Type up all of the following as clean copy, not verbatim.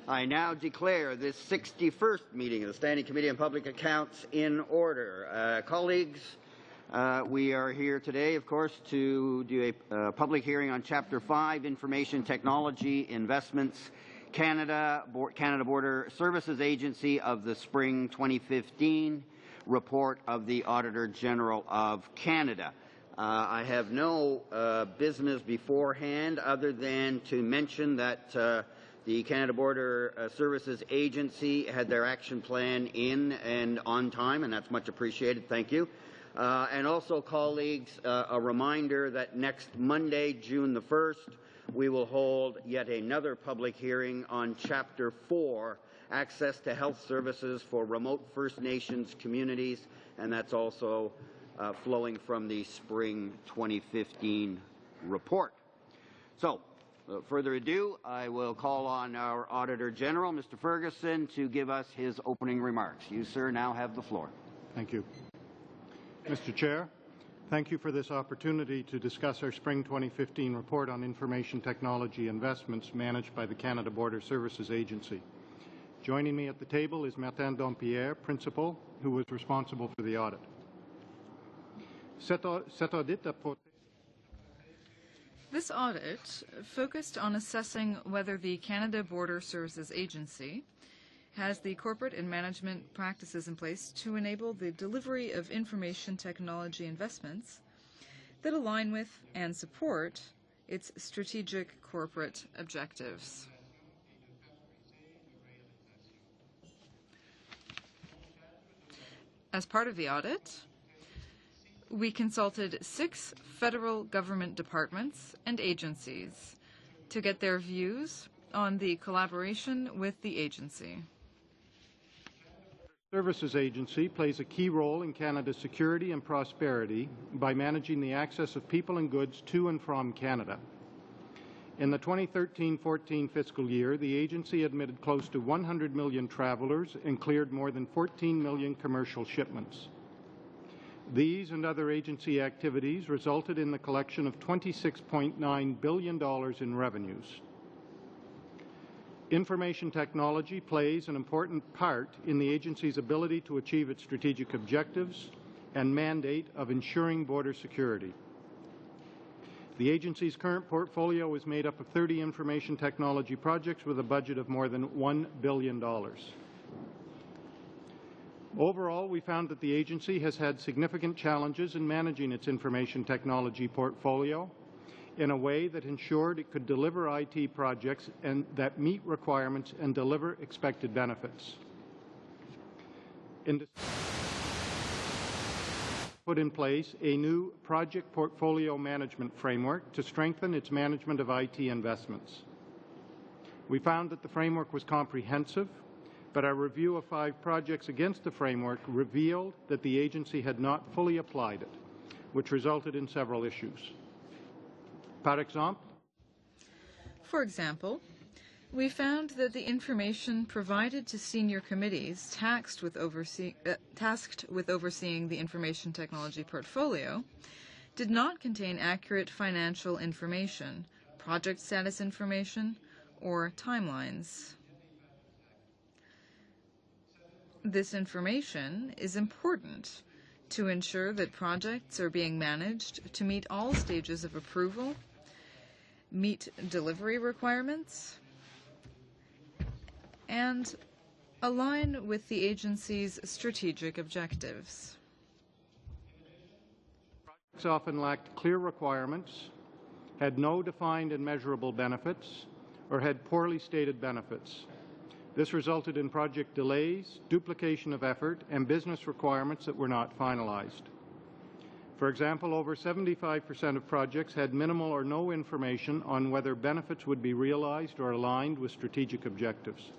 I now declare this 61st meeting of the Standing Committee on Public Accounts in order. Colleagues, we are here today, of course, to do a public hearing on Chapter 5, Information Technology Investments, Canada Border Services Agency of the Spring 2015 report of the Auditor General of Canada. I have no business beforehand other than to mention that the Canada Border Services Agency had their action plan in and on time, and that's much appreciated. Thank you. And also, colleagues, a reminder that next Monday, June the 1st, we will hold yet another public hearing on Chapter 4, Access to Health Services for Remote First Nations Communities, and that's also flowing from the Spring 2015 report. So, without further ado, I will call on our Auditor General, Mr. Ferguson, to give us his opening remarks. You, sir, now have the floor. Thank you. Mr. Chair, thank you for this opportunity to discuss our Spring 2015 report on information technology investments managed by the Canada Border Services Agency. Joining me at the table is Martin Dompierre, Principal, who was responsible for the audit. This audit focused on assessing whether the Canada Border Services Agency has the corporate and management practices in place to enable the delivery of information technology investments that align with and support its strategic corporate objectives. As part of the audit, we consulted 6 federal government departments and agencies to get their views on the collaboration with the agency. The Services Agency plays a key role in Canada's security and prosperity by managing the access of people and goods to and from Canada. In the 2013-14 fiscal year, the agency admitted close to 100 million travelers and cleared more than 14 million commercial shipments. These and other agency activities resulted in the collection of $26.9 billion in revenues. Information technology plays an important part in the agency's ability to achieve its strategic objectives and mandate of ensuring border security. The agency's current portfolio is made up of 30 information technology projects with a budget of more than $1 billion. Overall, we found that the agency has had significant challenges in managing its information technology portfolio in a way that ensured it could deliver IT projects and that meet requirements and deliver expected benefits. Put in place a new project portfolio management framework to strengthen its management of IT investments. We found that the framework was comprehensive, but our review of 5 projects against the framework revealed that the agency had not fully applied it, which resulted in several issues. For example, we found that the information provided to senior committees tasked with overseeing the information technology portfolio did not contain accurate financial information, project status information, or timelines. This information is important to ensure that projects are being managed to meet all stages of approval, meet delivery requirements, and align with the agency's strategic objectives. Projects often lacked clear requirements, had no defined and measurable benefits, or had poorly stated benefits. This resulted in project delays, duplication of effort, and business requirements that were not finalized. For example, over 75% of projects had minimal or no information on whether benefits would be realized or aligned with strategic objectives.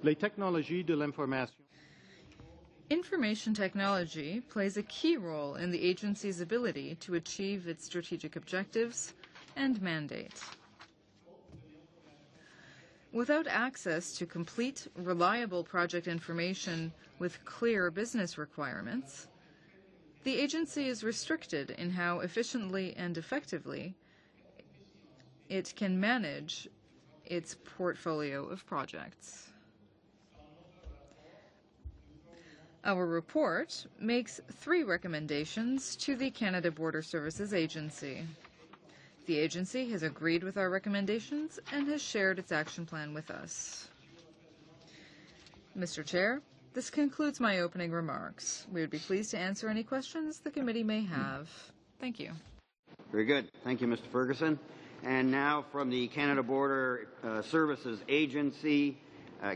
Les technologies de l'information. Information technology plays a key role in the agency's ability to achieve its strategic objectives and mandate. Without access to complete, reliable project information with clear business requirements, the agency is restricted in how efficiently and effectively it can manage its portfolio of projects. Our report makes 3 recommendations to the Canada Border Services Agency. The agency has agreed with our recommendations and has shared its action plan with us. Mr. Chair, this concludes my opening remarks. We would be pleased to answer any questions the committee may have. Thank you. Very good. Thank you, Mr. Ferguson. And now from the Canada Border Services Agency,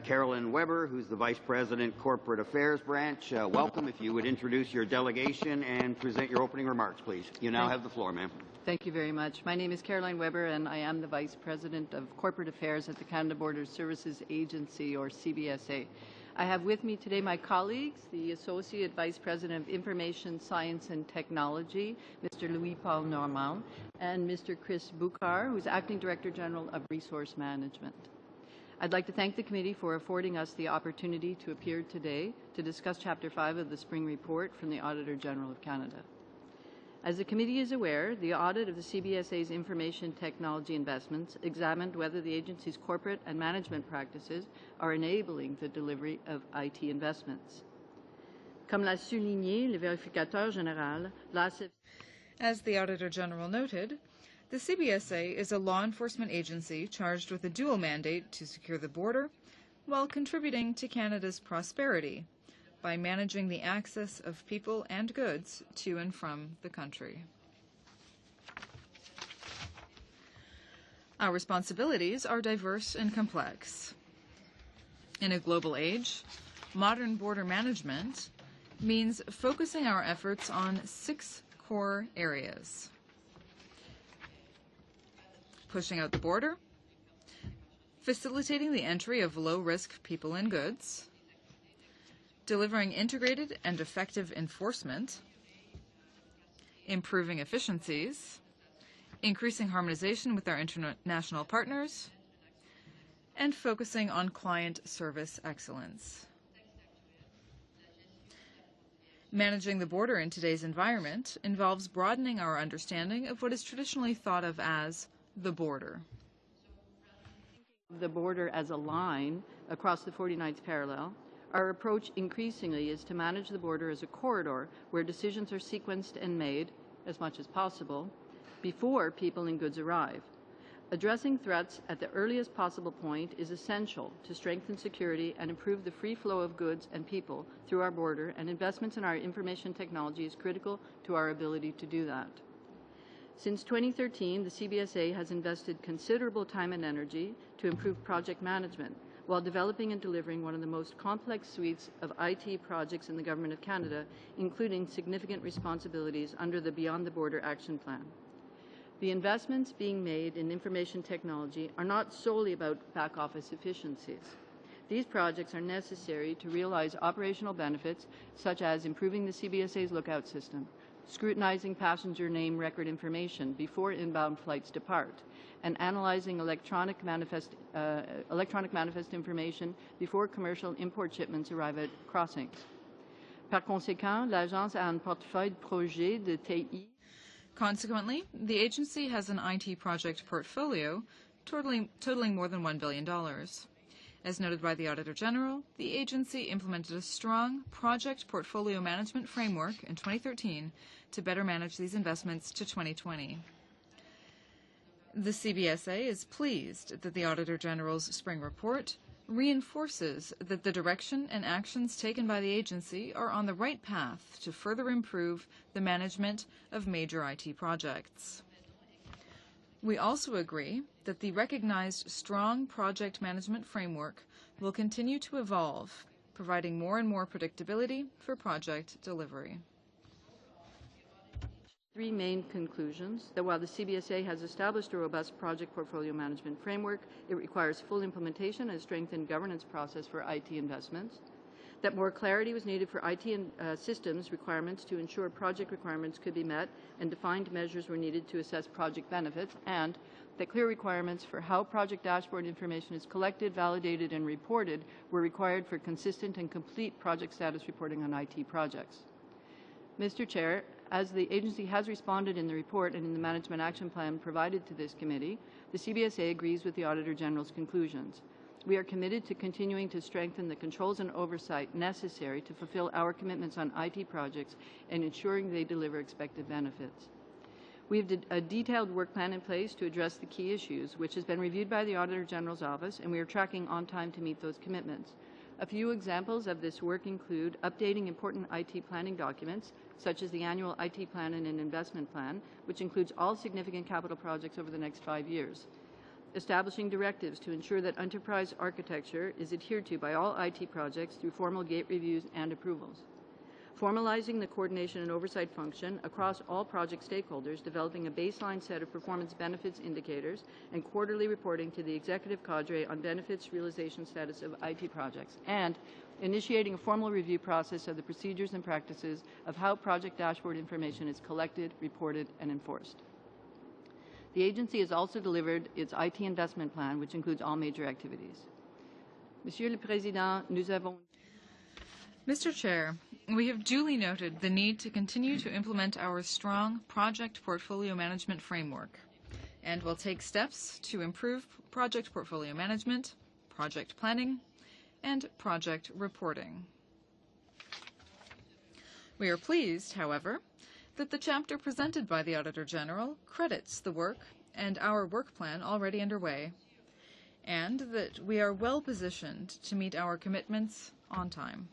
Carolyn Weber, who's the Vice President, Corporate Affairs Branch. Welcome. If you would introduce your delegation and present your opening remarks, please. You now have the floor, ma'am. Thank you very much. My name is Caroline Weber, and I am the Vice President of Corporate Affairs at the Canada Border Services Agency, or CBSA. I have with me today my colleagues, the Associate Vice President of Information Science and Technology, Mr. Louis-Paul Normand, and Mr. Chris Buchar, who's Acting Director General of Resource Management. I'd like to thank the committee for affording us the opportunity to appear today to discuss Chapter 5 of the Spring Report from the Auditor General of Canada. As the committee is aware, the audit of the CBSA's information technology investments examined whether the agency's corporate and management practices are enabling the delivery of IT investments. Comme l'a souligné le vérificateur général, As the Auditor General noted, the CBSA is a law enforcement agency charged with a dual mandate to secure the border while contributing to Canada's prosperity by managing the access of people and goods to and from the country. Our responsibilities are diverse and complex. In a global age, modern border management means focusing our efforts on 6 core areas: pushing out the border, facilitating the entry of low-risk people and goods, delivering integrated and effective enforcement, improving efficiencies, increasing harmonization with our international partners, and focusing on client service excellence. Managing the border in today's environment involves broadening our understanding of what is traditionally thought of as the border. The border as a line across the 49th parallel, our approach increasingly is to manage the border as a corridor where decisions are sequenced and made, as much as possible, before people and goods arrive. Addressing threats at the earliest possible point is essential to strengthen security and improve the free flow of goods and people through our border, and investments in our information technology is critical to our ability to do that. Since 2013, the CBSA has invested considerable time and energy to improve project management, while developing and delivering one of the most complex suites of IT projects in the Government of Canada, including significant responsibilities under the Beyond the Border Action Plan. The investments being made in information technology are not solely about back-office efficiencies. These projects are necessary to realize operational benefits, such as improving the CBSA's lookout system, scrutinizing passenger name record information before inbound flights depart, and analyzing electronic manifest information before commercial import shipments arrive at crossings. Par conséquent, l'agence a un portefeuille de projets de TI. Consequently, the agency has an IT project portfolio totaling more than $1 billion. As noted by the Auditor General, the agency implemented a strong project portfolio management framework in 2013 to better manage these investments to 2020. The CBSA is pleased that the Auditor General's Spring Report reinforces that the direction and actions taken by the agency are on the right path to further improve the management of major IT projects. We also agree that the recognized strong project management framework will continue to evolve, providing more and more predictability for project delivery. 3 main conclusions: that while the CBSA has established a robust project portfolio management framework, it requires full implementation and a strengthened governance process for IT investments; that more clarity was needed for IT systems requirements to ensure project requirements could be met, and defined measures were needed to assess project benefits; and that clear requirements for how project dashboard information is collected, validated, and reported were required for consistent and complete project status reporting on IT projects. Mr. Chair, as the agency has responded in the report and in the Management Action Plan provided to this committee, the CBSA agrees with the Auditor General's conclusions. We are committed to continuing to strengthen the controls and oversight necessary to fulfill our commitments on IT projects and ensuring they deliver expected benefits. We have a detailed work plan in place to address the key issues, which has been reviewed by the Auditor General's Office, and we are tracking on time to meet those commitments. A few examples of this work include updating important IT planning documents, such as the annual IT plan and an investment plan, which includes all significant capital projects over the next 5 years. Establishing directives to ensure that enterprise architecture is adhered to by all IT projects through formal gate reviews and approvals. Formalizing the coordination and oversight function across all project stakeholders, developing a baseline set of performance benefits indicators, and quarterly reporting to the executive cadre on benefits realization status of IT projects, and initiating a formal review process of the procedures and practices of how project dashboard information is collected, reported, and enforced. The agency has also delivered its IT investment plan, which includes all major activities. Monsieur le Président, nous avons... Mr. Chair, we have duly noted the need to continue to implement our strong project portfolio management framework, and will take steps to improve project portfolio management, project planning, and project reporting. We are pleased, however, that the chapter presented by the Auditor General credits the work and our work plan already underway, and that we are well positioned to meet our commitments on time.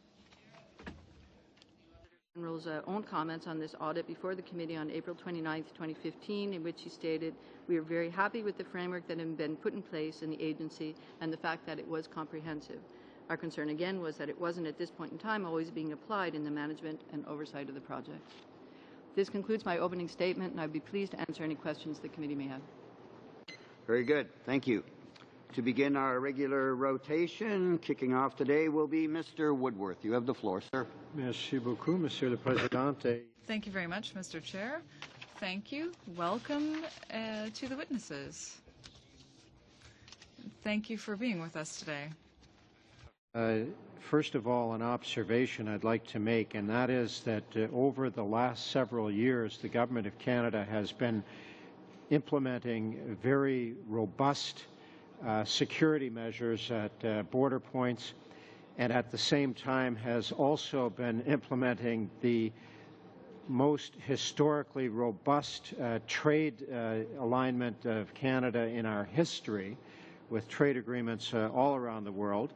General's own comments on this audit before the committee on April 29, 2015, in which he stated, "We are very happy with the framework that had been put in place in the agency and the fact that it was comprehensive. Our concern again was that it wasn't at this point in time always being applied in the management and oversight of the project." This concludes my opening statement, and I'd be pleased to answer any questions the committee may have. Very good. Thank you. To begin our regular rotation, kicking off today will be Mr. Woodworth. You have the floor, sir. Merci beaucoup, Monsieur le Président. Thank you very much, Mr. Chair. Thank you. Welcome to the witnesses. Thank you for being with us today. First of all, an observation I'd like to make, and that is that over the last several years, the Government of Canada has been implementing very robust security measures at border points, and at the same time has also been implementing the most historically robust trade alignment of Canada in our history, with trade agreements all around the world.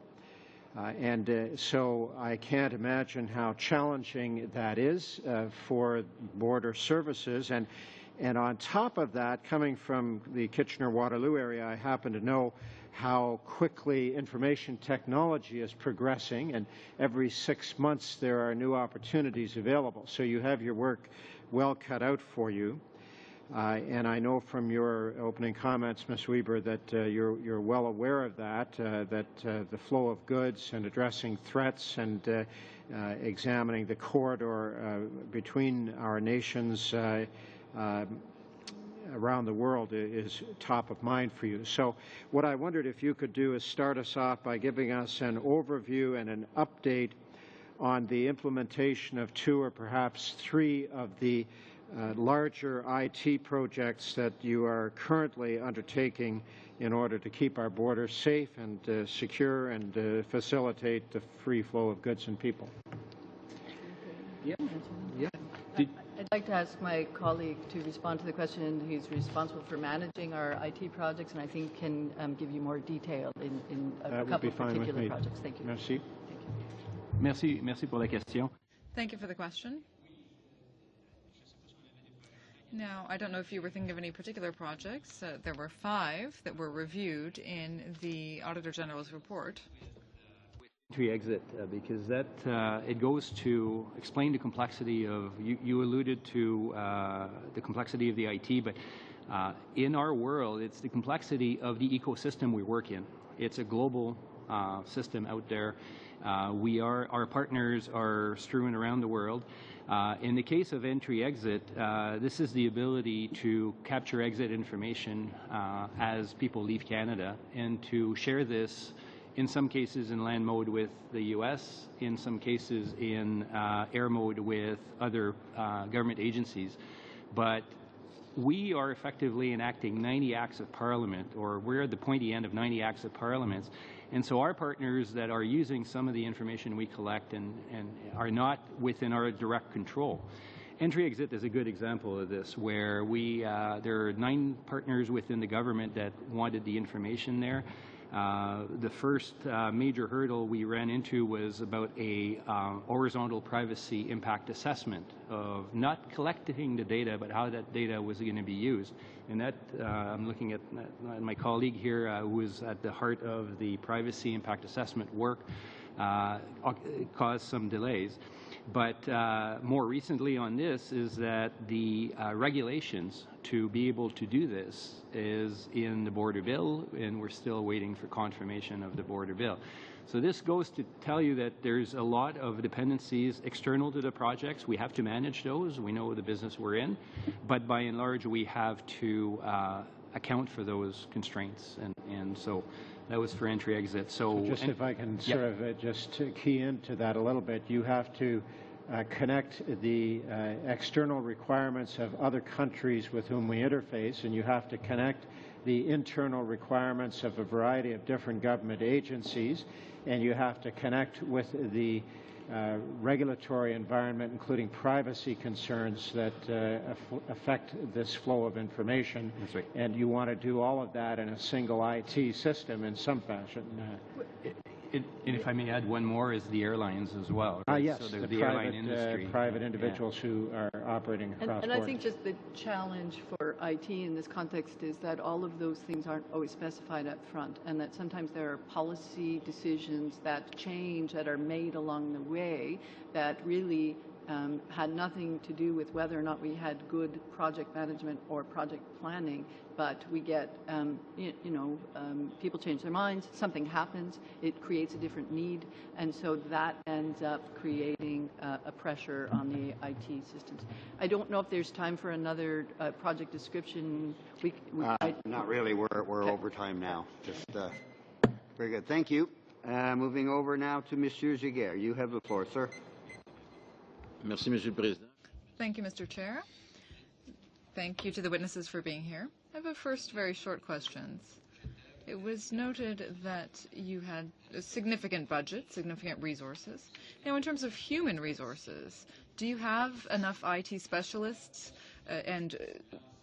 So I can't imagine how challenging that is for border services. And on top of that, coming from the Kitchener-Waterloo area, I happen to know how quickly information technology is progressing, and every 6 months there are new opportunities available. So you have your work well cut out for you. And I know from your opening comments, Ms. Weber, that you're well aware of that, the flow of goods and addressing threats and examining the corridor between our nations around the world is top of mind for you. So what I wondered if you could do is start us off by giving us an overview and an update on the implementation of 2 or perhaps 3 of the larger IT projects that you are currently undertaking in order to keep our borders safe and secure and facilitate the free flow of goods and people. Yeah. I'd like to ask my colleague to respond to the question. He's responsible for managing our IT projects, and I think can give you more detail in a couple of particular projects. Thank you. Merci. Thank you. Merci pour la question. Thank you for the question. Now, I don't know if you were thinking of any particular projects. There were 5 that were reviewed in the Auditor General's report. Entry exit, because that it goes to explain the complexity of, you alluded to the complexity of the IT, but in our world, it's the complexity of the ecosystem we work in. It's a global system out there. Our partners are strewn around the world. In the case of entry-exit, this is the ability to capture exit information as people leave Canada and to share this in some cases in land mode with the U.S., in some cases in air mode with other government agencies. But we are effectively enacting 90 acts of parliament, or we're at the pointy end of 90 acts of parliaments. And so our partners that are using some of the information we collect and are not within our direct control. Entry-exit is a good example of this, where there are 9 partners within the government that wanted the information there. The first major hurdle we ran into was about a horizontal privacy impact assessment of not collecting the data, but how that data was going to be used. And that, I'm looking at my colleague here, who is at the heart of the privacy impact assessment work, caused some delays. But more recently on this is that the regulations to be able to do this is in the border bill, and we're still waiting for confirmation of the border bill. So this goes to tell you that there's a lot of dependencies external to the projects. We have to manage those. We know the business we're in. But by and large, we have to account for those constraints. And so that was for entry-exit. So just if I can sort of just to key into that a little bit, you have to connect the external requirements of other countries with whom we interface, and you have to connect the internal requirements of a variety of different government agencies, and you have to connect with the regulatory environment, including privacy concerns that affect this flow of information. That's right. And you want to do all of that in a single IT system in some fashion. And if I may add one more, is the airlines as well. Right? Yes, so the the airline industry. private individuals who are operating across and borders. I think just the challenge for IT in this context is that all of those things aren't always specified up front, and that sometimes there are policy decisions that change, that are made along the way, that really had nothing to do with whether or not we had good project management or project planning, but we get, people change their minds, something happens, it creates a different need, and so that ends up creating a pressure on the IT systems. I don't know if there's time for another project description. Not really. We're Okay. over time now. Just very good. Thank you. Moving over now to Monsieur Giguère. You have the floor, sir. Merci, Monsieur le Président. Thank you, Mr. Chair. Thank you to the witnesses for being here. I have a first very short questions. It was noted that you had a significant budget, significant resources. Now, in terms of human resources, do you have enough IT specialists and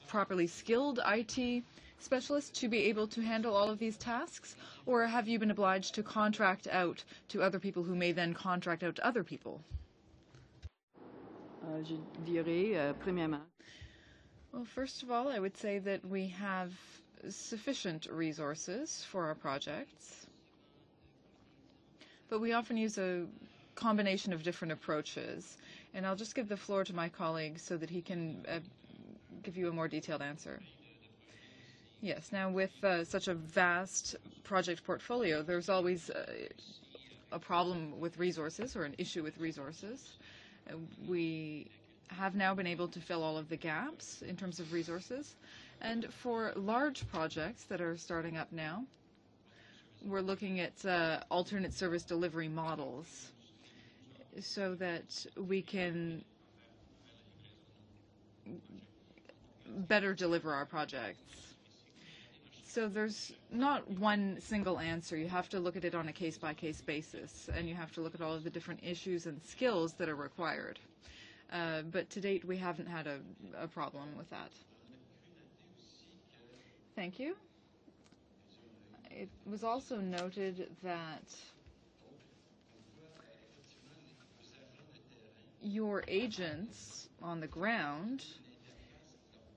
properly skilled IT specialists to be able to handle all of these tasks? Or have you been obliged to contract out to other people who may then contract out to other people? Je dirais, premièrement. Well, first of all, I would say that we have sufficient resources for our projects, but we often use a combination of different approaches. And I'll just give the floor to my colleague so that he can give you a more detailed answer. Yes, now with such a vast project portfolio, there's always a problem with resources or an issue with resources. We have now been able to fill all of the gaps in terms of resources. And for large projects that are starting up now, we're looking at alternate service delivery models so that we can better deliver our projects. So there's not one single answer. You have to look at it on a case-by-case basis, and you have to look at all of the different issues and skills that are required. But to date, we haven't had a problem with that. Thank you. It was also noted that your agents on the ground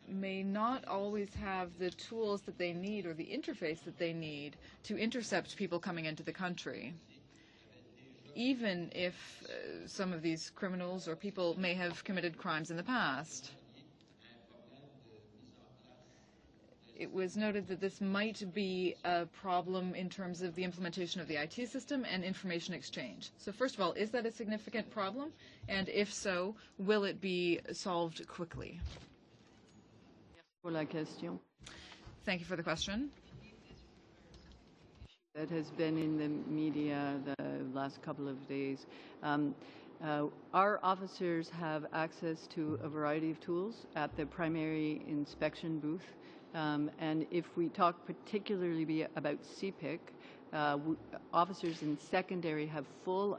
may not always have the tools that they need or the interface that they need to intercept people coming into the country, even if some of these criminals or people may have committed crimes in the past. It was noted that this might be a problem in terms of the implementation of the IT system and information exchange. So first of all, is that a significant problem? And if so, will it be solved quickly? Pour la question. Thank you for the question. that has been in the media the last couple of days. Our officers have access to a variety of tools at the primary inspection booth. And if we talk particularly about CPIC, officers in secondary have full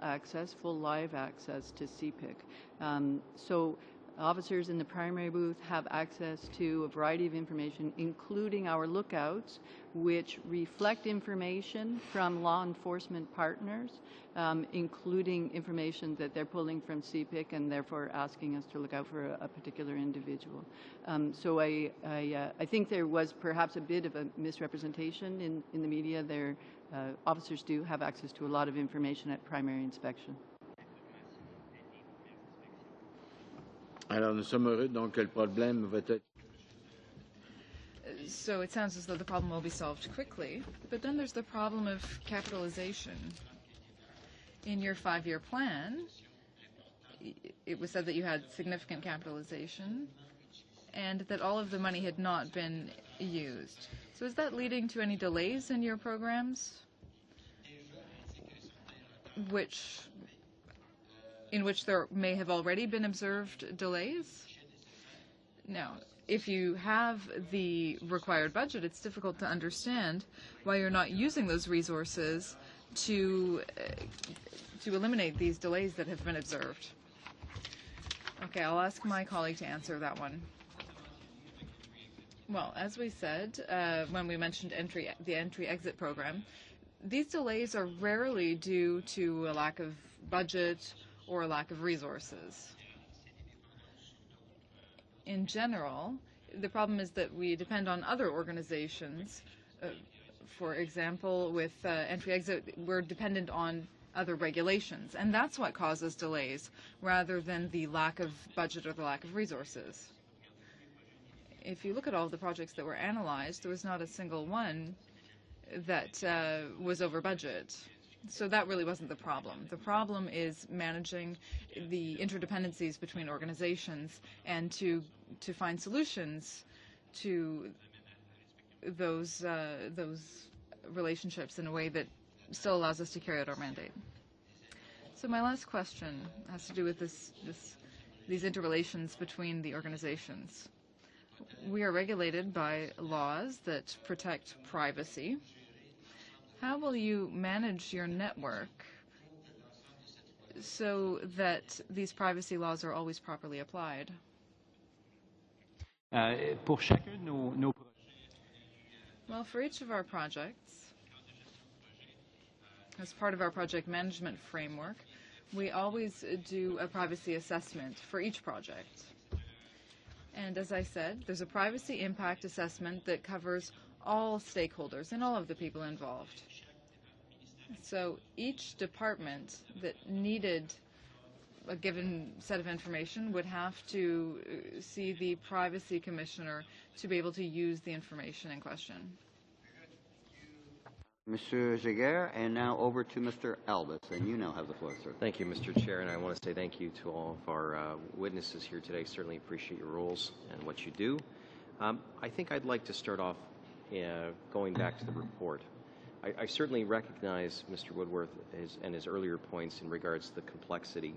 live access to CPIC. So officers in the primary booth have access to a variety of information, including our lookouts, which reflect information from law enforcement partners, including information that they're pulling from CPIC and therefore asking us to look out for a particular individual. So I think there was perhaps a bit of a misrepresentation in the media. Officers do have access to a lot of information at primary inspection. Alors, nous sommes heureux donc que le problème va être... So it sounds as though the problem will be solved quickly, but then there's the problem of capitalization. In your 5-year plan, it was said that you had significant capitalization and that all of the money had not been used. So is that leading to any delays in your programs? In which there may have already been observed delays? Now, if you have the required budget, it's difficult to understand why you're not using those resources to eliminate these delays that have been observed. Okay, I'll ask my colleague to answer that one. Well, as we said, when we mentioned the entry-exit program, these delays are rarely due to a lack of budget or a lack of resources. In general, the problem is that we depend on other organizations. For example, with entry-exit, we're dependent on other regulations, and that's what causes delays, rather than the lack of budget or the lack of resources. If you look at all of the projects that were analyzed, there was not a single one that was over budget. So that really wasn't the problem. The problem is managing the interdependencies between organizations and to find solutions to those relationships in a way that still allows us to carry out our mandate. So my last question has to do with these interrelations between the organizations. We are regulated by laws that protect privacy. How will you manage your network so that these privacy laws are always properly applied? Pour chacun de nos Well, for each of our projects, as part of our project management framework, we always do a privacy assessment for each project. And as I said, there's a privacy impact assessment that covers all stakeholders and all of the people involved. So each department that needed a given set of information would have to see the privacy commissioner to be able to use the information in question. Mr. Jaguar, and now over to Mr. Albus, and you now have the floor, sir. Thank you, Mr. Chair, and I want to say thank you to all of our witnesses here today. Certainly appreciate your roles and what you do. I think I'd like to start off going back to the report. I certainly recognize Mr. Woodworth and his earlier points in regards to the complexity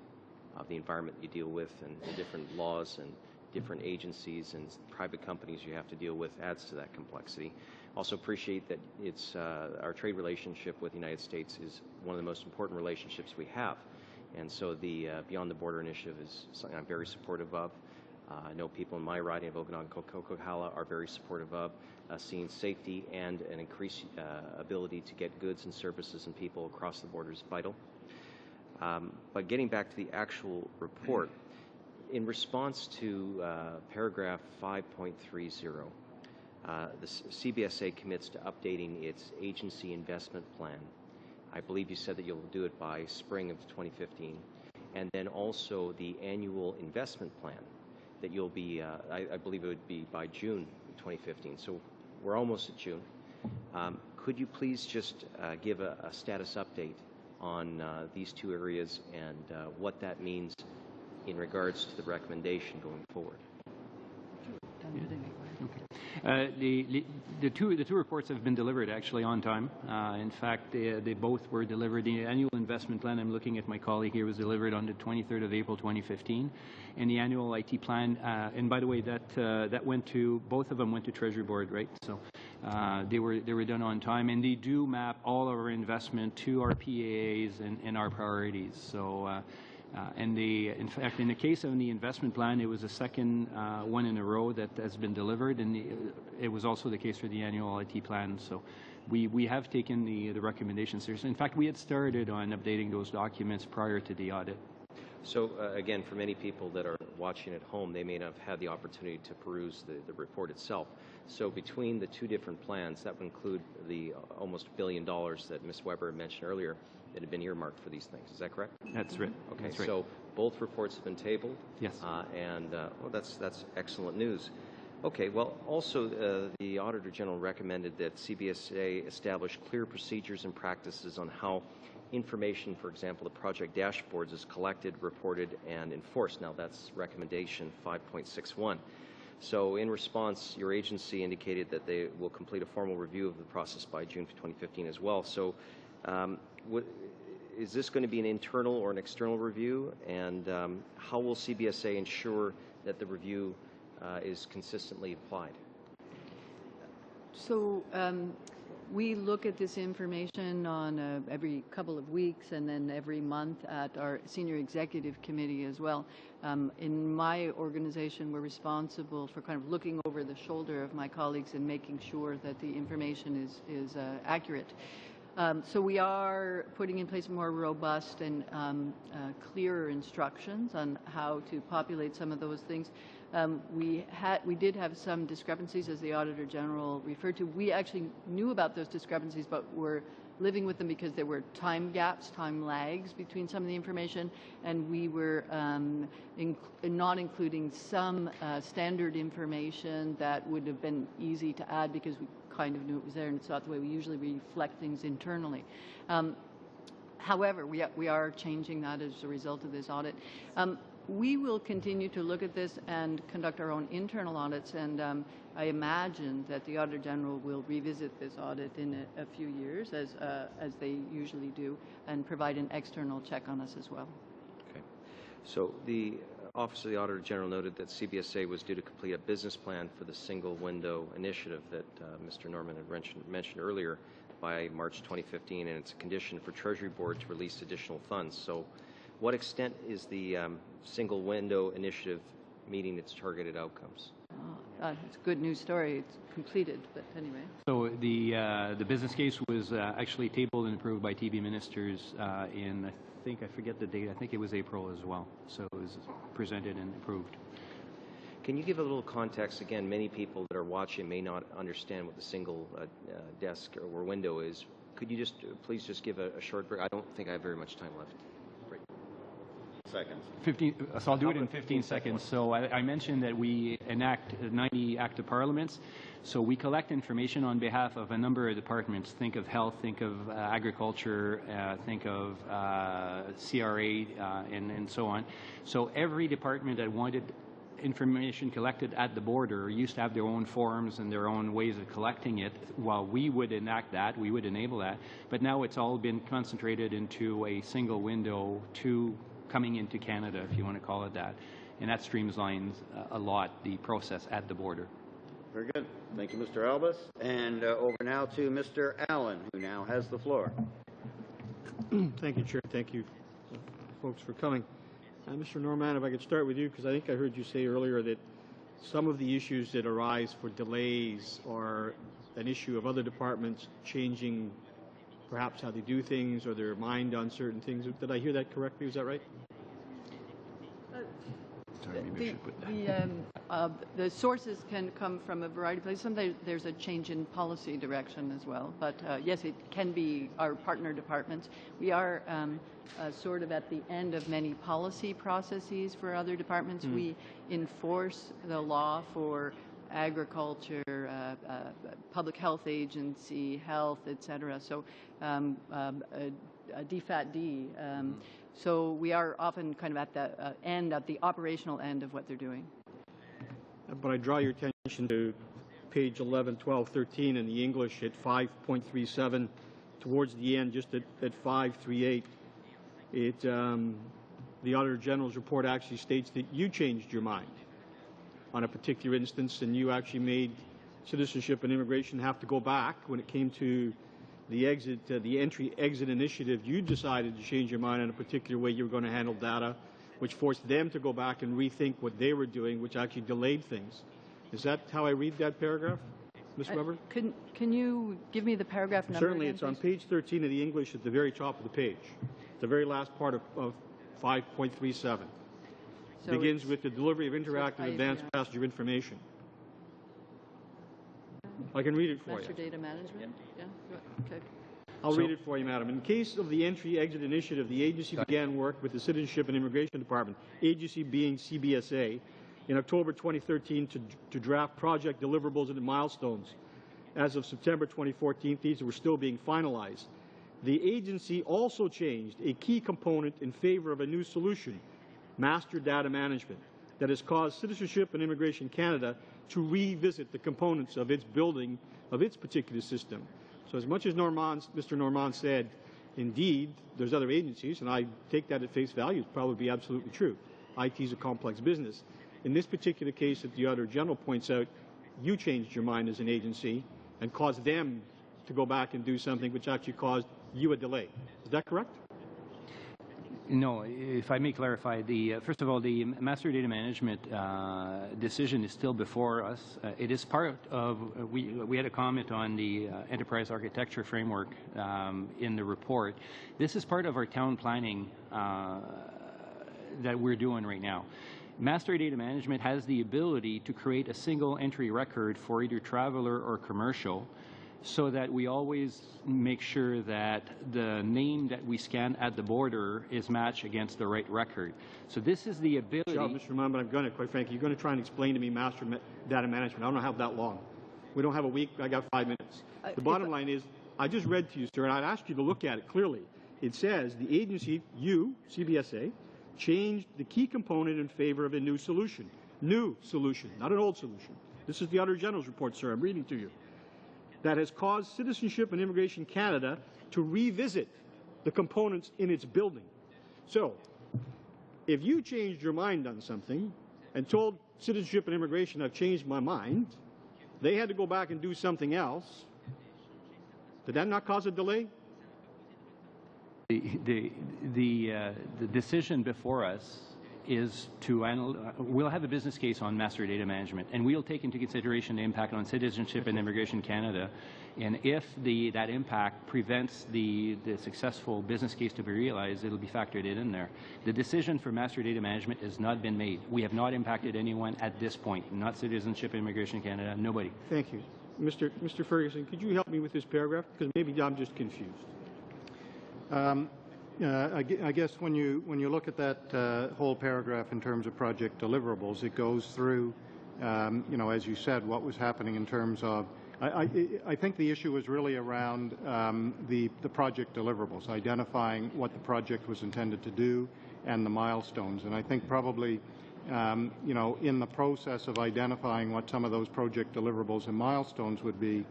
of the environment you deal with and the different laws and different agencies and private companies you have to deal with adds to that complexity. Also appreciate that it's our trade relationship with the United States is one of the most important relationships we have. And so the Beyond the Border initiative is something I'm very supportive of. I know people in my riding of Okanagan-Coquihalla are very supportive of seeing safety and an increased ability to get goods and services and people across the border is vital. But getting back to the actual report, in response to paragraph 5.30, the CBSA commits to updating its agency investment plan. I believe you said that you'll do it by spring of 2015. And then also the annual investment plan that you'll be, I believe it would be by June 2015. So we're almost at June. Could you please just give a status update on these two areas and what that means in regards to the recommendation going forward? The two reports have been delivered actually on time. In fact, they both were delivered. The annual investment plan, I'm looking at my colleague here, was delivered on the 23rd of April 2015, and the annual IT plan. And by the way, that went to, both of them went to Treasury Board, right? So they were done on time, and they do map all of our investment to our PAAs and our priorities. So. In fact, in the case of the investment plan, it was the second one in a row that has been delivered, and it was also the case for the annual IT plan. So we have taken the recommendations seriously. In fact, we had started on updating those documents prior to the audit. So again, for many people that are watching at home, they may not have had the opportunity to peruse the report itself. So between the two different plans, that would include the almost $1 billion that Ms. Weber mentioned earlier that had been earmarked for these things. Is that correct? That's right. Okay, that's right. So both reports have been tabled? Yes. Well, that's excellent news. Okay, well, also the Auditor General recommended that CBSA establish clear procedures and practices on how information, for example, the project dashboards, is collected, reported, and enforced. Now, that's recommendation 5.61. So in response, your agency indicated that they will complete a formal review of the process by June 2015 as well. So is this going to be an internal or an external review? And how will CBSA ensure that the review is consistently applied? So we look at this information on every couple of weeks and then every month at our senior executive committee as well. In my organization, we're responsible for kind of looking over the shoulder of my colleagues and making sure that the information is accurate. So we are putting in place more robust and clearer instructions on how to populate some of those things. We did have some discrepancies, as the Auditor General referred to. We actually knew about those discrepancies, but were living with them because there were time gaps, time lags between some of the information, and we were not including some standard information that would have been easy to add because we kind of knew it was there, and it's not the way we usually reflect things internally. However, we are changing that as a result of this audit. We will continue to look at this and conduct our own internal audits, and I imagine that the Auditor General will revisit this audit in a few years, as they usually do, and provide an external check on us as well. Okay. So the Office of the Auditor General noted that CBSA was due to complete a business plan for the single window initiative that Mr. Norman had mentioned earlier by March 2015, and it's a condition for Treasury Board to release additional funds. So what extent is the single window initiative meeting its targeted outcomes? It's a good news story. It's completed, but anyway. So the business case was actually tabled and approved by TB ministers in, I forget the date, I think it was April as well. So it was presented and approved. Can you give a little context? Again, many people that are watching may not understand what the single desk or window is. Could you please give a short break? I don't think I have very much time left. Seconds. 15, so I'll do it in 15 seconds. So I mentioned that we enact 90 active parliaments. So we collect information on behalf of a number of departments. Think of health, think of agriculture, think of CRA, and so on. So every department that wanted information collected at the border used to have their own forms and their own ways of collecting it. While we would enact that, we would enable that. But now it's all been concentrated into a single window to coming into Canada, if you want to call it that. And that streamlines a lot the process at the border. Very good. Thank you, Mr. Albus. And over now to Mr. Allen, who now has the floor. Thank you, Chair. Thank you, folks, for coming. Mr. Norman, if I could start with you, because I think I heard you say earlier that some of the issues that arise for delays are an issue of other departments changing perhaps how they do things or their mind on certain things. Did I hear that correctly? Is that right? The sources can come from a variety of places. Sometimes there's a change in policy direction as well. But yes, it can be our partner departments. We are sort of at the end of many policy processes for other departments. We enforce the law for agriculture, public health agency, health, etc. So DFAT-D. So we are often kind of at the end, at the operational end of what they're doing. But I draw your attention to page 11, 12, 13 in the English at 5.37, towards the end, just at 538, the Auditor General's report actually states that you changed your mind on a particular instance, and you actually made Citizenship and Immigration have to go back when it came to the entry-exit initiative. You decided to change your mind on a particular way you were going to handle data, which forced them to go back and rethink what they were doing, which actually delayed things. Is that how I read that paragraph, Ms. Weber? Can you give me the paragraph number? Certainly, again, it's on please? page 13 of the English at the very top of the page, the very last part of 5.37. So Begins with the delivery of interactive advanced yeah. passenger information. I can read it for Master you. data management? Yeah, okay. I'll read it for you, Madam. In case of the entry-exit initiative, the agency began work with the Citizenship and Immigration Department, agency being CBSA, in October 2013 to draft project deliverables and milestones. As of September 2014, these were still being finalized. The agency also changed a key component in favor of a new solution, master data management, that has caused Citizenship and Immigration Canada to revisit the components of its building of its particular system. So as much as Mr. Normand said, indeed, there's other agencies, and I take that at face value, it's probably absolutely true. IT is a complex business. In this particular case that the Auditor General points out, you changed your mind as an agency and caused them to go back and do something which actually caused you a delay. Is that correct? No, if I may clarify, first of all, the master data management decision is still before us. It is part of, we had a comment on the enterprise architecture framework in the report. This is part of our town planning that we're doing right now. Master data management has the ability to create a single entry record for either traveler or commercial, so that we always make sure that the name that we scan at the border is matched against the right record. So this is the ability... Sure, Mr. Rahman, but I'm going to, quite frankly, you're going to try and explain to me master data management. I don't have that long. We don't have a week. I got 5 minutes. The bottom line is, I just read to you, sir, and I'd ask you to look at it clearly. It says the agency, you, CBSA, changed the key component in favor of a new solution. New solution, not an old solution. This is the Auditor General's report, sir. I'm reading to you. That has caused Citizenship and Immigration Canada to revisit the components in its building. So, if you changed your mind on something and told Citizenship and Immigration, I've changed my mind, they had to go back and do something else, did that not cause a delay? The decision before us is to we'll have a business case on master data management, and we'll take into consideration the impact on Citizenship and Immigration Canada, and if that impact prevents the successful business case to be realized, it'll be factored in there. The decision for master data management has not been made. We have not impacted anyone at this point, not Citizenship and Immigration Canada, nobody. Thank you. Mr. Ferguson, could you help me with this paragraph? Because maybe I'm just confused. I guess when you look at that whole paragraph in terms of project deliverables, it goes through, as you said, what was happening in terms of. I think the issue was really around the project deliverables, identifying what the project was intended to do and the milestones. And I think probably, in the process of identifying what some of those project deliverables and milestones would be,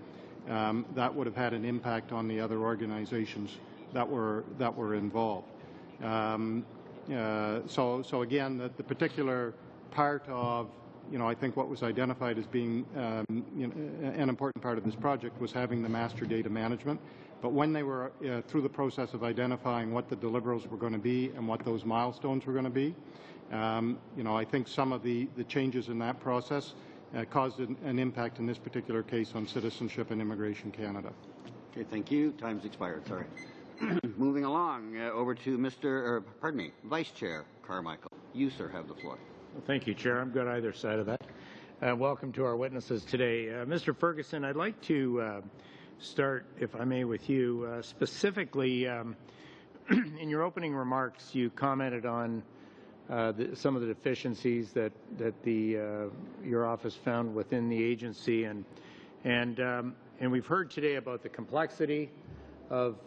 that would have had an impact on the other organizations that were involved. So again, the particular part of, I think what was identified as being an important part of this project was having the master data management. But when they were through the process of identifying what the deliverables were going to be and what those milestones were going to be, I think some of the changes in that process caused an impact in this particular case on Citizenship and Immigration Canada. Okay, thank you. Time's expired. Sorry. Moving along, over to Vice Chair Carmichael. You, sir, have the floor. Well, thank you, Chair. I'm good either side of that. Welcome to our witnesses today. Mr. Ferguson, I'd like to start, if I may, with you. Specifically, in your opening remarks, you commented on some of the deficiencies that your office found within the agency, and we've heard today about the complexity of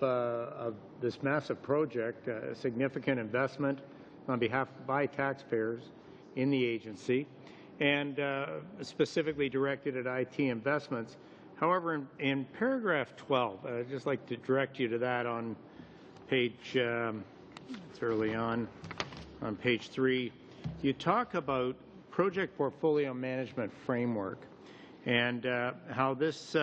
this massive project, a significant investment on behalf by taxpayers in the agency, and specifically directed at IT investments. However, in paragraph 12, I'd just like to direct you to that on page, it's early on page 3, you talk about project portfolio management framework and how this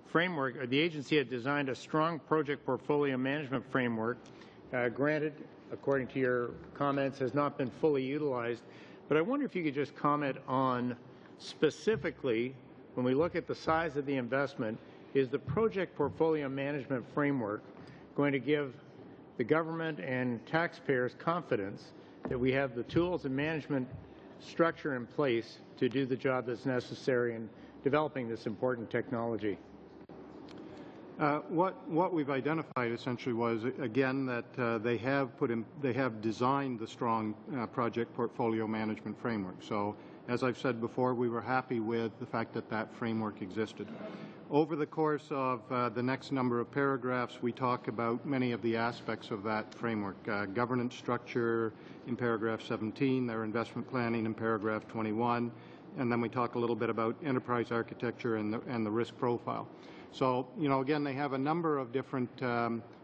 framework, or the agency had designed a strong project portfolio management framework. Granted, according to your comments, has not been fully utilized, but I wonder if you could just comment on specifically, when we look at the size of the investment, is the project portfolio management framework going to give the government and taxpayers confidence that we have the tools and management structure in place to do the job that's necessary in developing this important technology? What we've identified essentially was, again, that they have designed the strong project portfolio management framework. So, as I've said before, we were happy with the fact that that framework existed. Over the course of the next number of paragraphs, we talk about many of the aspects of that framework. Governance structure in paragraph 17, their investment planning in paragraph 21, and then we talk a little bit about enterprise architecture and the risk profile. So, you know, again, they have a number of different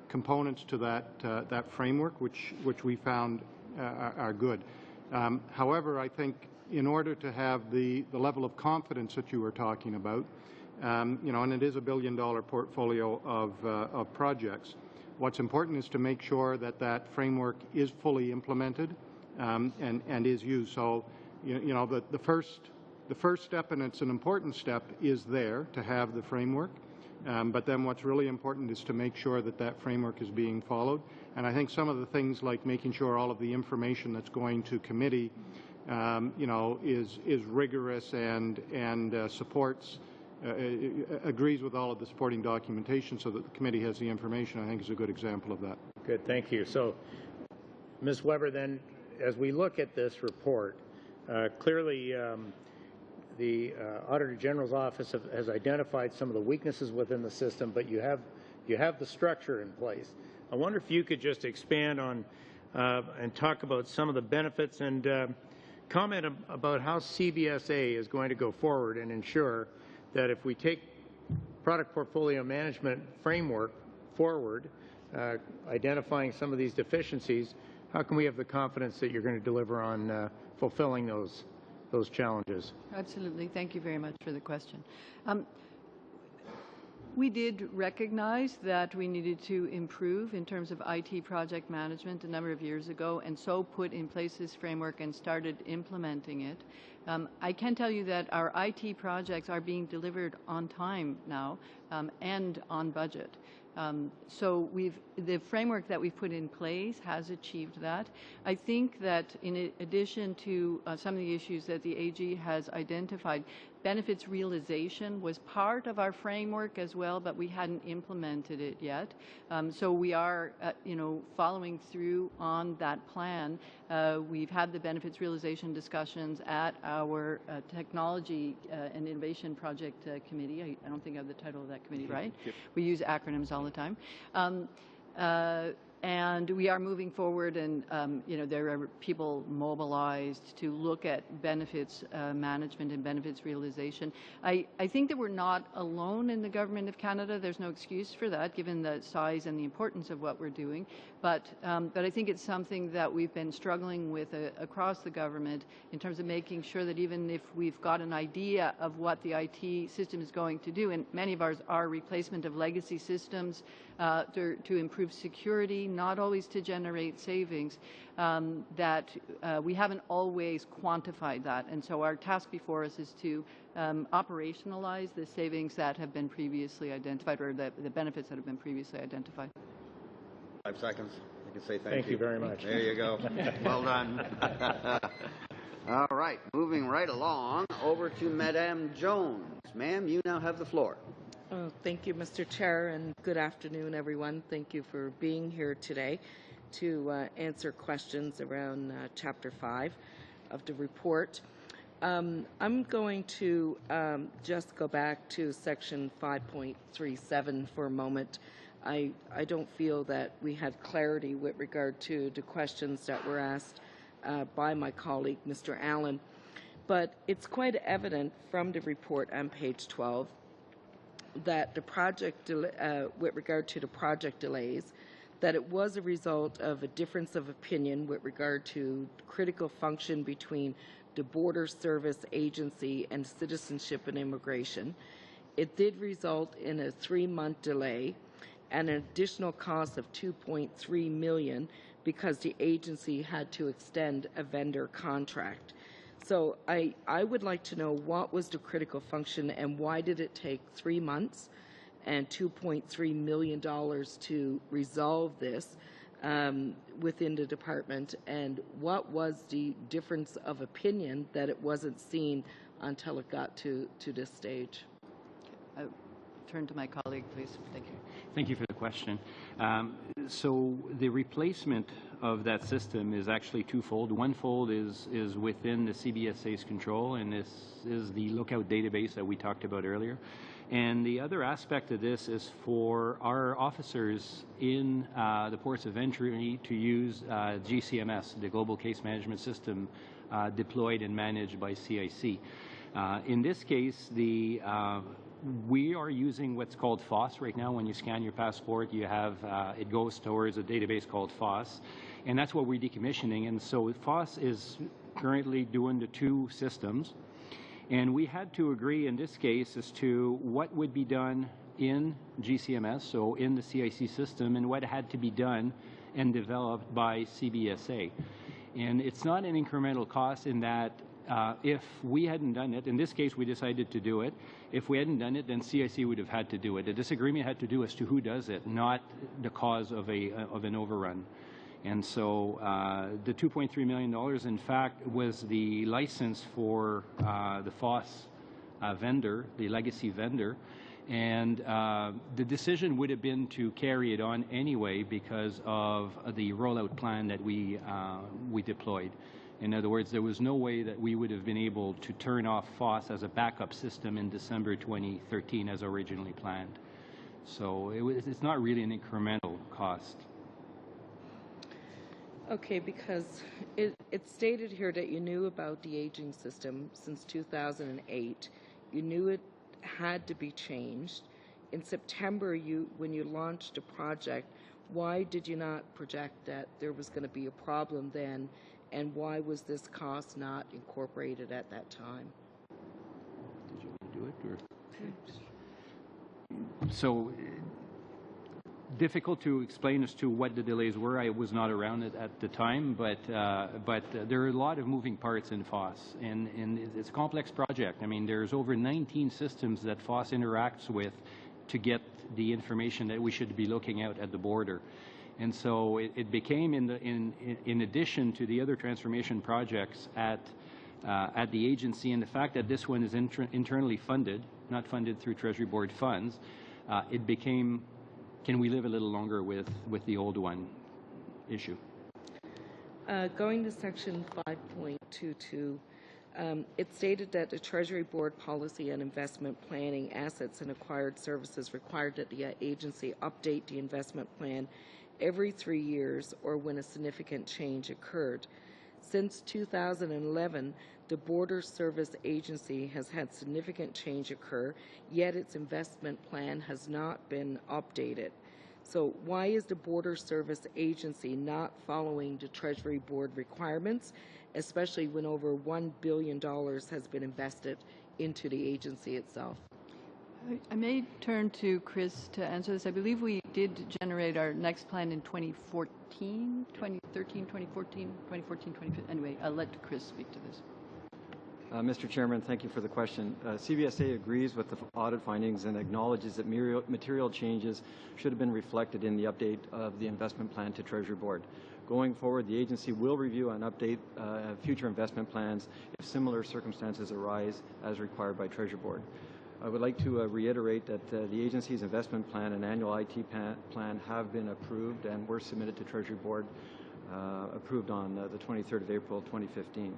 components to that framework, which we found are good. However, I think in order to have the level of confidence that you were talking about, you know, and it is $1 billion portfolio of projects, what's important is to make sure that that framework is fully implemented and is used. So, you know, the first step, and it's an important step, is there to have the framework. But then what's really important is to make sure that that framework is being followed. And I think some of the things like making sure all of the information that's going to committee, you know, is rigorous and supports, agrees with all of the supporting documentation so that the committee has the information, I think is a good example of that. Good, thank you. So, Ms. Weber, then, as we look at this report, clearly the Auditor General's office has identified some of the weaknesses within the system, but you have the structure in place. I wonder if you could just expand on and talk about some of the benefits and comment about how CBSA is going to go forward and ensure that if we take product portfolio management framework forward, identifying some of these deficiencies, how can we have the confidence that you're going to deliver on fulfilling those challenges? Absolutely. Thank you very much for the question. We did recognize that we needed to improve in terms of IT project management a number of years ago, and so put in place this framework and started implementing it. I can tell you that our IT projects are being delivered on time now and on budget. So the framework that we've put in place has achieved that. I think that in addition to some of the issues that the AG has identified, benefits realization was part of our framework as well, but we hadn't implemented it yet. So we are, you know, following through on that plan. We've had the benefits realization discussions at our Technology and Innovation Project Committee. I don't think I have the title of that committee, right? Yep. We use acronyms all the time. And we are moving forward, and you know, there are people mobilized to look at benefits management and benefits realization. I think that we're not alone in the Government of Canada. There's no excuse for that, given the size and the importance of what we're doing. But I think it's something that we've been struggling with across the government in terms of making sure that even if we've got an idea of what the IT system is going to do, and many of ours are replacement of legacy systems to improve security, not always to generate savings, that we haven't always quantified that. And so our task before us is to operationalize the savings that have been previously identified, or the benefits that have been previously identified. 5 seconds. I can say thank you very much. There you go. Well done. All right, moving right along over to Madame Jones. Ma'am, you now have the floor. Oh, thank you, Mr. Chair, and good afternoon, everyone. Thank you for being here today to answer questions around Chapter 5 of the report. I'm going to just go back to Section 5.37 for a moment. I don't feel that we had clarity with regard to the questions that were asked by my colleague, Mr. Allen. But it's quite evident from the report on page 12 that the project, with regard to the project delays, that it was a result of a difference of opinion with regard to critical function between the Border Service Agency and Citizenship and Immigration. It did result in a 3-month delay and an additional cost of $2.3 million because the agency had to extend a vendor contract. So I would like to know what was the critical function and why did it take 3 months and $2.3 million to resolve this within the department, and what was the difference of opinion that it wasn't seen until it got to this stage? Turn to my colleague, please. Thank you. Thank you for the question. So the replacement of that system is actually twofold. One fold is within the CBSA's control, and this is the lookout database that we talked about earlier. And the other aspect of this is for our officers in the ports of entry to use GCMS, the Global Case Management System, deployed and managed by CIC. In this case, we are using what's called FOSS right now. When you scan your passport, you have it goes towards a database called FOSS, and that's what we're decommissioning. And so FOSS is currently doing the 2 systems, and we had to agree in this case as to what would be done in GCMS, so in the CIC system, and what had to be done and developed by CBSA. And it's not an incremental cost in that if we hadn't done it, in this case we decided to do it, if we hadn't done it, then CIC would have had to do it. The disagreement had to do as to who does it, not the cause of an overrun. And so the $2.3 million, in fact, was the license for the FOSS vendor, the legacy vendor. And the decision would have been to carry it on anyway because of the rollout plan that we deployed. In other words, there was no way that we would have been able to turn off FOSS as a backup system in December 2013 as originally planned. So it's not really an incremental cost. Okay, because it's stated here that you knew about the aging system since 2008. You knew it had to be changed. In September, when you launched a project, why did you not project that there was going to be a problem then, and why was this cost not incorporated at that time? Did you want to do it? Or? So difficult to explain as to what the delays were. I was not around at the time, but there are a lot of moving parts in FOSS, and it's a complex project. I mean, there's over 19 systems that FOSS interacts with to get the information that we should be looking at the border. And so it became, in addition to the other transformation projects at the agency, and the fact that this one is internally funded, not funded through Treasury Board funds, it became, can we live a little longer with the old one issue? Going to section 5.22, it stated that the Treasury Board policy and investment planning assets and acquired services required that the agency update the investment plan every 3 years or when a significant change occurred. Since 2011, the Border Service Agency has had significant change occur, yet its investment plan has not been updated. So why is the Border Service Agency not following the Treasury Board requirements, especially when over $1 billion has been invested into the agency itself? I may turn to Chris to answer this. I believe we did generate our next plan in 2013, 2014, 2015. Anyway, I'll let Chris speak to this. Mr. Chairman, thank you for the question. CBSA agrees with the audit findings and acknowledges that material changes should have been reflected in the update of the investment plan to Treasury Board. Going forward, the agency will review and update future investment plans if similar circumstances arise as required by Treasury Board. I would like to reiterate that the agency's investment plan and annual IT plan have been approved and were submitted to Treasury Board, approved on the 23rd of April 2015.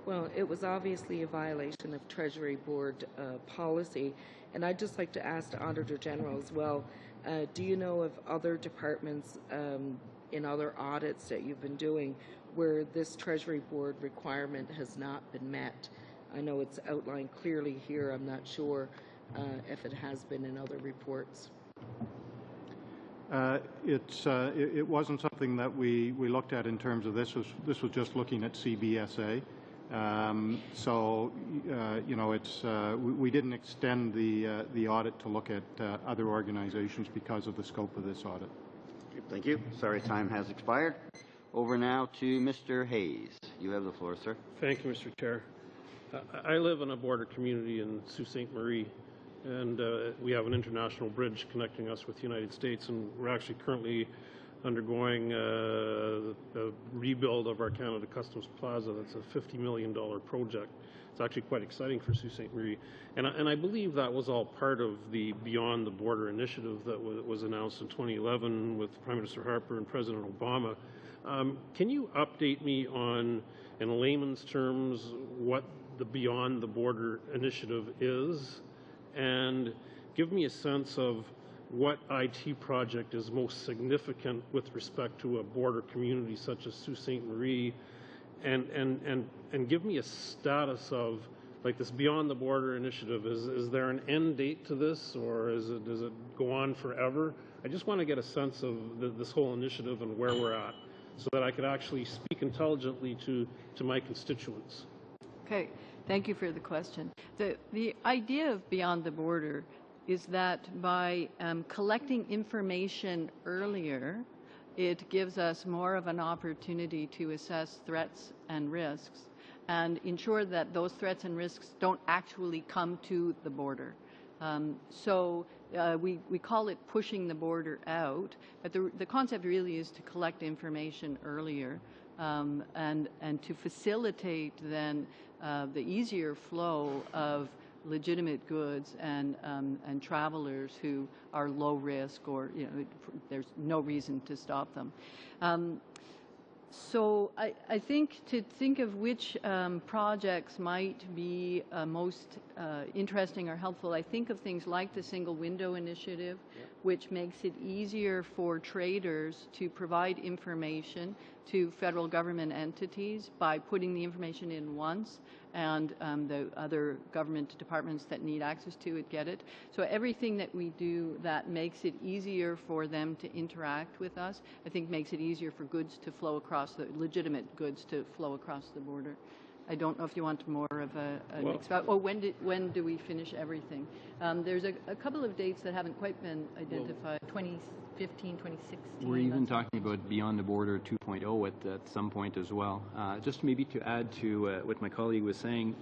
Well, it was obviously a violation of Treasury Board policy, and I'd just like to ask the Auditor General as well, Do you know of other departments in other audits that you've been doing where this Treasury Board requirement has not been met? I know it's outlined clearly here. I'm not sure if it has been in other reports. It wasn't something that we looked at in terms of this. This was just looking at CBSA. We didn't extend the audit to look at other organizations because of the scope of this audit. Thank you. Sorry, time has expired. Over now to Mr. Hayes. You have the floor, sir. Thank you, Mr. Chair. I live in a border community in Sault Ste. Marie, and we have an international bridge connecting us with the United States, and we're actually currently undergoing a rebuild of our Canada Customs Plaza. That's a $50 million project. It's actually quite exciting for Sault Ste. Marie. And I believe that was all part of the Beyond the Border initiative that was announced in 2011 with Prime Minister Harper and President Obama. Can you update me on, in layman's terms, what the Beyond the Border initiative is, and give me a sense of what IT project is most significant with respect to a border community such as Sault Ste. Marie, and give me a status of, like, this Beyond the Border initiative. Is there an end date to this, or does it go on forever? I just want to get a sense of this whole initiative and where we're at, so that I could actually speak intelligently to my constituents. Okay, thank you for the question. The idea of Beyond the Border is that by collecting information earlier, it gives us more of an opportunity to assess threats and risks and ensure that those threats and risks don't actually come to the border. We call it pushing the border out, but the concept really is to collect information earlier and to facilitate then the easier flow of legitimate goods and travelers who are low risk, or there's no reason to stop them. So I think to think of which projects might be most interesting or helpful, I think of things like the Single Window Initiative, which makes it easier for traders to provide information to federal government entities by putting the information in once, and the other government departments that need access to it get it. So everything that we do that makes it easier for them to interact with us, I think makes it easier for goods to flow across, the legitimate goods to flow across the border. I don't know if you want more of when do we finish everything? There's a couple of dates that haven't quite been identified. 2015, 2016. We're even talking about Beyond the Border 2.0 at some point as well. Just maybe to add to what my colleague was saying,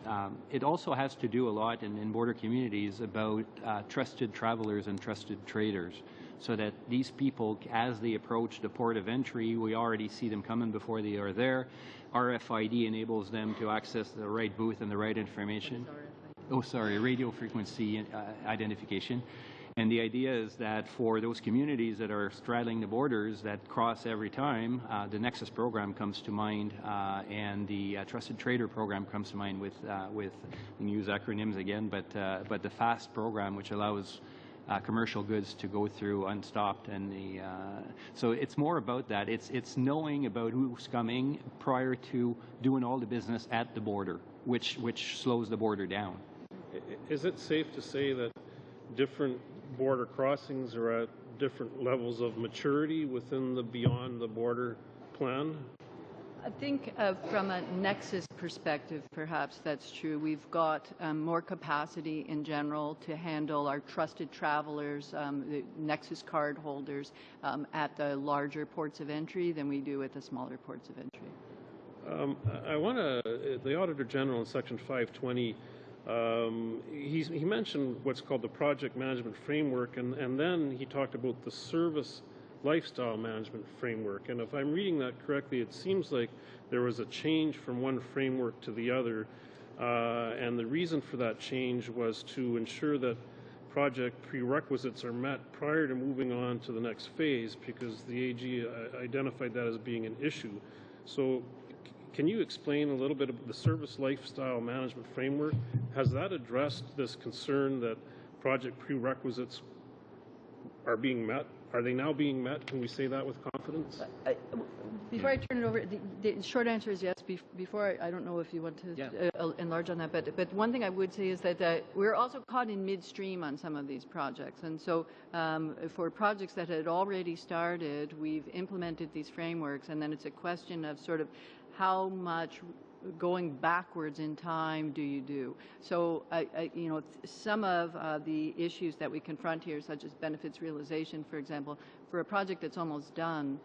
it also has to do a lot in border communities about trusted travelers and trusted traders, so that these people, as they approach the port of entry, we already see them coming before they are there. RFID enables them to access the right booth and the right information. Radio frequency identification. And the idea is that for those communities that are straddling the borders that cross every time, the Nexus program comes to mind, and the Trusted Trader program comes to mind with we can use acronyms again, but the FAST program, which allows commercial goods to go through unstopped, and so it's more about that. It's knowing about who's coming prior to doing all the business at the border, which slows the border down. Is it safe to say that different border crossings are at different levels of maturity within the Beyond the Border plan? I think from a Nexus perspective, perhaps that's true. We've got more capacity in general to handle our trusted travelers, the Nexus card holders, at the larger ports of entry than we do at the smaller ports of entry. The Auditor General in Section 520, he mentioned what's called the Project Management Framework, and then he talked about the Service Lifestyle Management Framework. And if I'm reading that correctly, it seems like there was a change from one framework to the other, and the reason for that change was to ensure that project prerequisites are met prior to moving on to the next phase, because the AG identified that as being an issue. So can you explain a little bit of the Service Lifestyle Management Framework? Has that addressed this concern that project prerequisites are being met? Are they now being met? Can we say that with confidence? Before I turn it over, the short answer is yes. Before I don't know if you want to enlarge on that, but one thing I would say is that we're also caught in midstream on some of these projects, and so for projects that had already started, we've implemented these frameworks, and then it's a question of sort of how much going backwards in time do you do? So, you know, some of the issues that we confront here, such as benefits realization, for example, for a project that's almost done,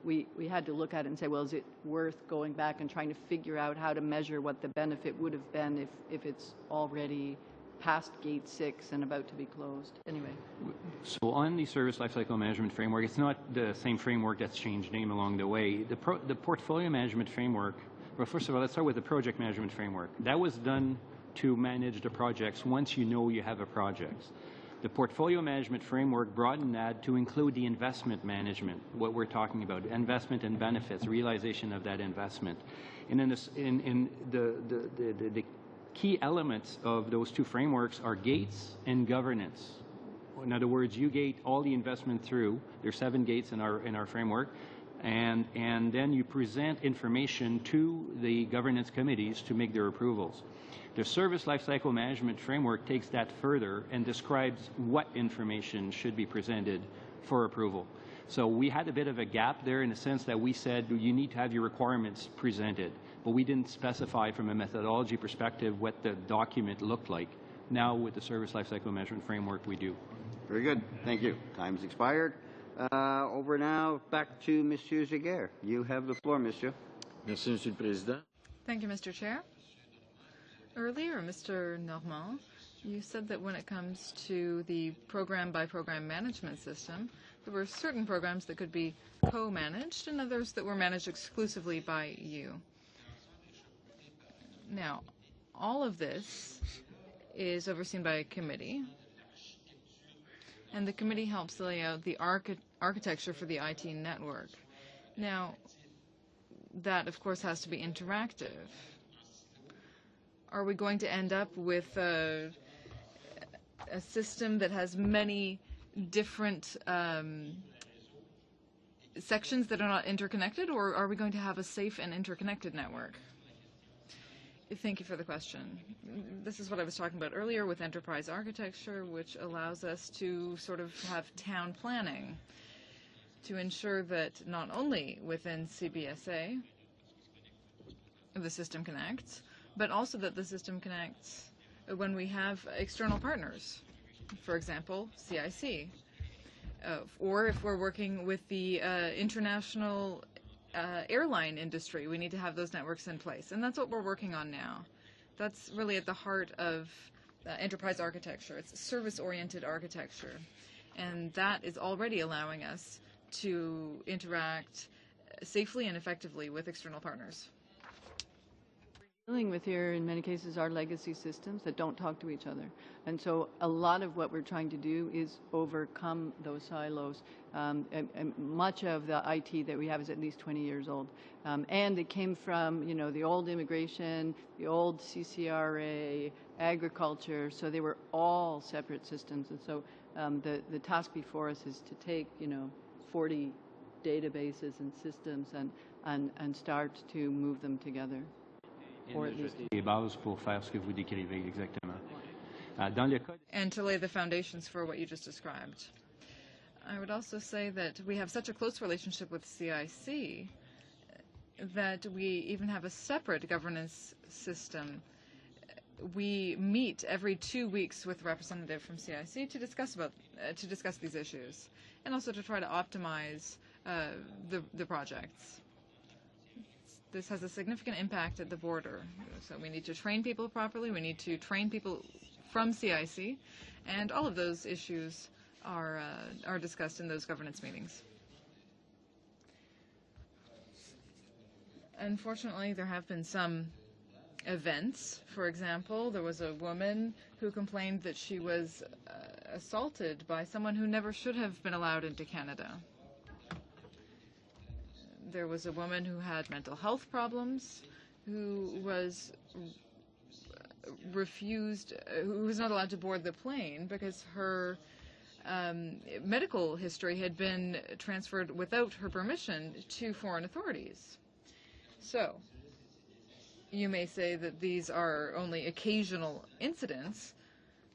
we had to look at it and say, well, is it worth going back and trying to figure out how to measure what the benefit would have been if it's already past gate 6 and about to be closed? Anyway. So on the service lifecycle management framework, it's not the same framework that's changed name along the way. The portfolio management framework, well, first of all, let's start with the project management framework. That was done to manage the projects once you know you have a project. The portfolio management framework broadened that to include the investment management, what we're talking about, investment and benefits, realization of that investment. And in the key elements of those two frameworks are gates and governance. In other words, you gate all the investment through. There's 7 gates in our framework. And then you present information to the governance committees to make their approvals. The service lifecycle management framework takes that further and describes what information should be presented for approval. So we had a bit of a gap there in the sense that we said you need to have your requirements presented, but we didn't specify from a methodology perspective what the document looked like. Now with the service lifecycle management framework, we do. Very good. Thank you. Time's expired. Over now, back to Monsieur Giguère. You have the floor, Monsieur. Merci, Monsieur le Président. Thank you, Mr. Chair. Earlier, Mr. Normand, you said that when it comes to the program-by-program management system, there were certain programs that could be co-managed and others that were managed exclusively by you. Now, all of this is overseen by a committee, and the committee helps lay out the architecture for the IT network. Now, that, of course, has to be interactive. Are we going to end up with a system that has many different sections that are not interconnected, or are we going to have a safe and interconnected network? Thank you for the question. This is what I was talking about earlier with enterprise architecture, which allows us to sort of have town planning to ensure that not only within CBSA the system connects, but also that the system connects when we have external partners, for example, CIC, or if we're working with the international airline industry, we need to have those networks in place. And that's what we're working on now. That's really at the heart of enterprise architecture. It's service-oriented architecture. And that is already allowing us to interact safely and effectively with external partners. Dealing with here, in many cases, are legacy systems that don't talk to each other. And so a lot of what we're trying to do is overcome those silos. And much of the IT that we have is at least 20 years old. And it came from, you know, the old immigration, the old CCRA, agriculture, so they were all separate systems. And so the task before us is to take, you know, 40 databases and systems and start to move them together. And to lay the foundations for what you just described. I would also say that we have such a close relationship with CIC that we even have a separate governance system. We meet every 2 weeks with a representative from CIC to discuss these issues, and also to try to optimize the projects. This has a significant impact at the border. So we need to train people properly. We need to train people from CIC, and all of those issues are discussed in those governance meetings. Unfortunately, there have been some events. For example, there was a woman who complained that she was assaulted by someone who never should have been allowed into Canada. There was a woman who had mental health problems, who was refused, who was not allowed to board the plane because her medical history had been transferred without her permission to foreign authorities. So, you may say that these are only occasional incidents,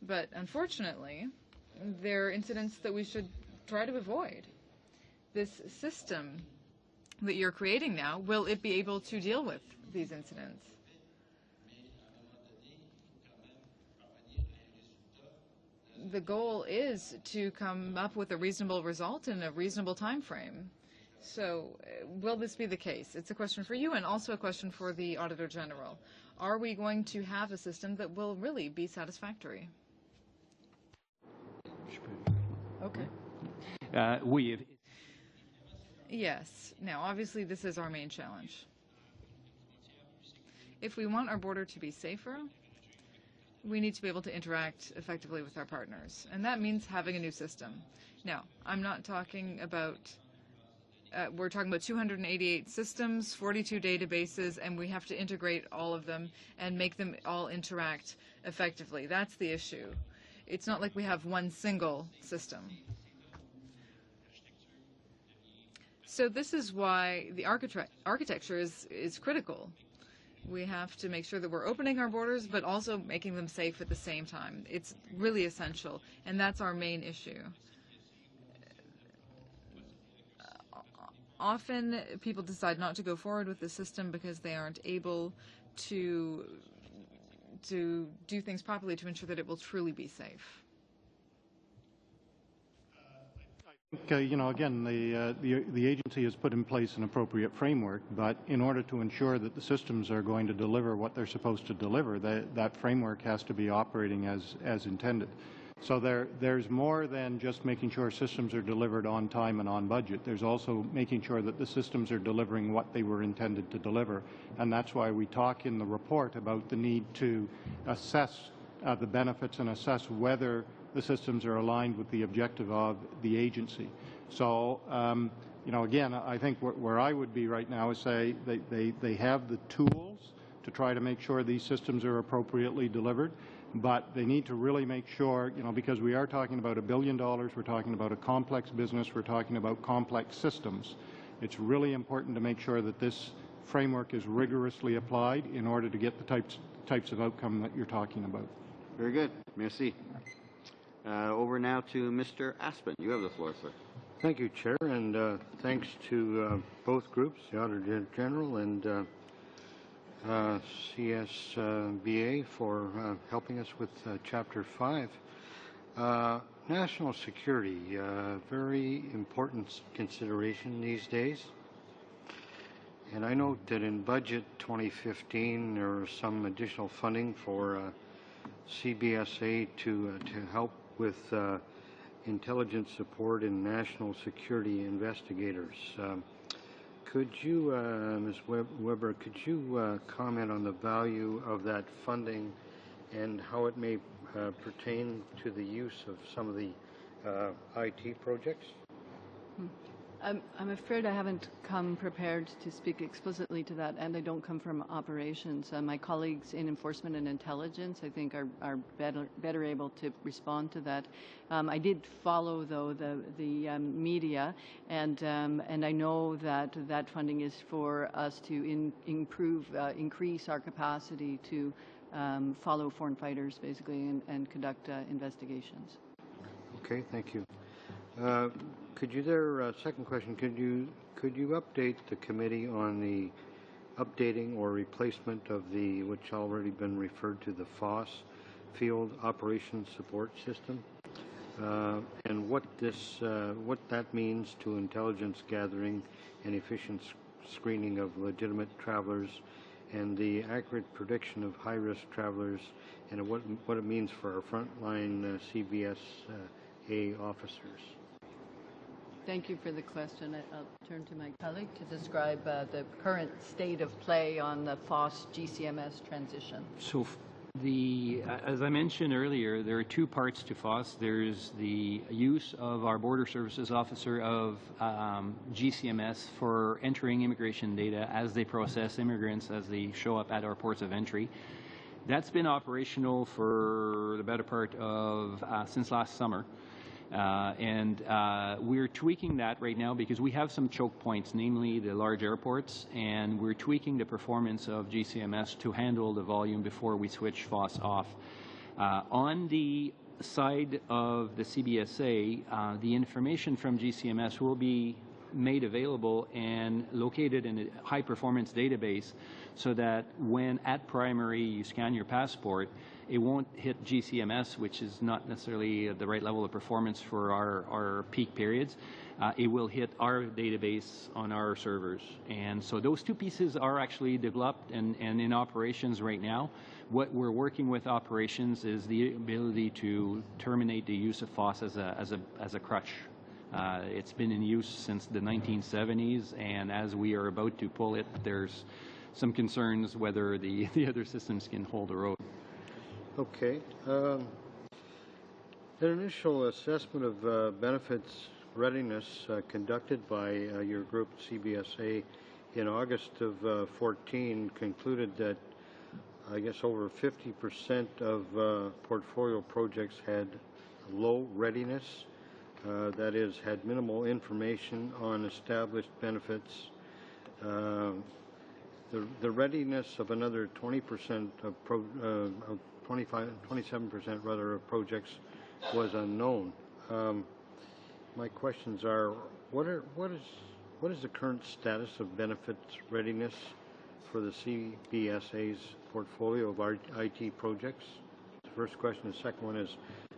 but unfortunately, they're incidents that we should try to avoid. This system that you're creating now, will it be able to deal with these incidents? The goal is to come up with a reasonable result in a reasonable time frame. So will this be the case? It's a question for you and also a question for the Auditor General. Are we going to have a system that will really be satisfactory? Okay. Yes. Now, obviously, this is our main challenge. If we want our border to be safer, we need to be able to interact effectively with our partners, and that means having a new system. Now, I'm not talking about, we're talking about 288 systems, 42 databases, and we have to integrate all of them and make them all interact effectively. That's the issue. It's not like we have one single system. So this is why the architecture is critical. We have to make sure that we're opening our borders, but also making them safe at the same time. It's really essential, and that's our main issue. Often people decide not to go forward with the system because they aren't able to do things properly to ensure that it will truly be safe. You know, again, the agency has put in place an appropriate framework, but in order to ensure that the systems are going to deliver what they're supposed to deliver, that framework has to be operating as intended. So there's more than just making sure systems are delivered on time and on budget. There's also making sure that the systems are delivering what they were intended to deliver, and that's why we talk in the report about the need to assess the benefits and assess whether the systems are aligned with the objective of the agency. So, you know, again, I think where I would be right now is say they have the tools to try to make sure these systems are appropriately delivered, but they need to really make sure, you know, because we are talking about $1 billion, we're talking about a complex business, we're talking about complex systems. It's really important to make sure that this framework is rigorously applied in order to get the types of outcome that you're talking about. Very good. Merci. Over now to Mr. Aspen. You have the floor, sir. Thank you, Chair, and thanks to both groups, the Auditor General and CSBA, for helping us with Chapter 5. National security, very important consideration these days. And I note that in Budget 2015, there was some additional funding for CBSA to help with intelligence support and national security investigators. Could you, Ms. Weber, could you comment on the value of that funding and how it may pertain to the use of some of the IT projects? I'm afraid I haven't come prepared to speak explicitly to that, and I don't come from operations. My colleagues in enforcement and intelligence, I think, are better able to respond to that. I did follow, though, the media, and I know that funding is for us to increase our capacity to follow foreign fighters, basically, and conduct investigations. Okay, thank you. Could you second question, could you update the committee on the updating or replacement of the, which already been referred to, the FOSS, Field Operations Support System, and what that means to intelligence gathering and efficient screening of legitimate travelers, and the accurate prediction of high-risk travelers, and what it means for our frontline CBSA officers? Thank you for the question. I'll turn to my colleague to describe the current state of play on the FOSS GCMS transition. So as I mentioned earlier, there are two parts to FOSS. There's the use of our Border Services Officer of GCMS for entering immigration data as they process immigrants as they show up at our ports of entry. That's been operational for the better part of since last summer. We're tweaking that right now because we have some choke points, namely the large airports, and we're tweaking the performance of GCMS to handle the volume before we switch FOSS off. On the side of the CBSA, the information from GCMS will be made available and located in a high-performance database so that when at primary you scan your passport, it won't hit GCMS, which is not necessarily the right level of performance for our peak periods. It will hit our database on our servers. And so those two pieces are actually developed and in operations right now. What we're working with operations is the ability to terminate the use of FOSS as a crutch. It's been in use since the 1970s, and as we are about to pull it, there's some concerns whether the other systems can hold the road. Okay. An initial assessment of benefits readiness conducted by your group, CBSA, in August of 14 concluded that I guess over 50% of portfolio projects had low readiness. That is, had minimal information on established benefits. The readiness of another 20% of 27% rather of projects was unknown. My questions are: what is the current status of benefits readiness for the CBSA's portfolio of our IT projects? The first question. The second one is: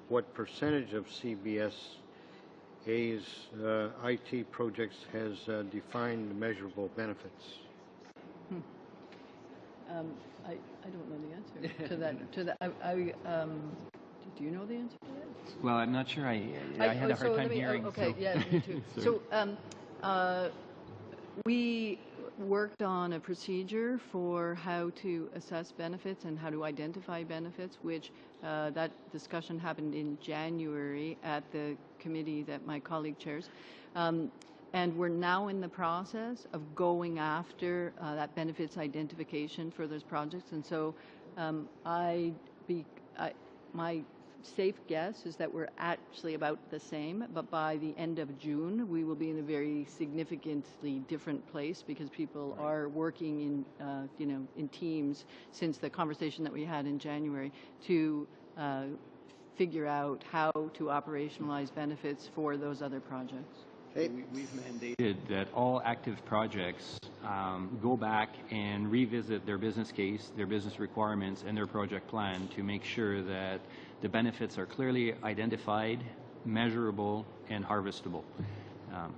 what percentage of CBSA's IT projects has defined measurable benefits? I don't know the answer to that. Do you know the answer to that? Well, I'm not sure. I had a hard time hearing. Okay, so. yeah, me too. So we worked on a procedure for how to assess benefits and how to identify benefits, which that discussion happened in January at the committee that my colleague chairs. And we're now in the process of going after that benefits identification for those projects. And so my safe guess is that we're actually about the same, but by the end of June, we will be in a very significantly different place because people are working in teams since the conversation that we had in January to figure out how to operationalize benefits for those other projects. We've mandated that all active projects go back and revisit their business case, their business requirements, and their project plan to make sure that the benefits are clearly identified, measurable, and harvestable. Okay.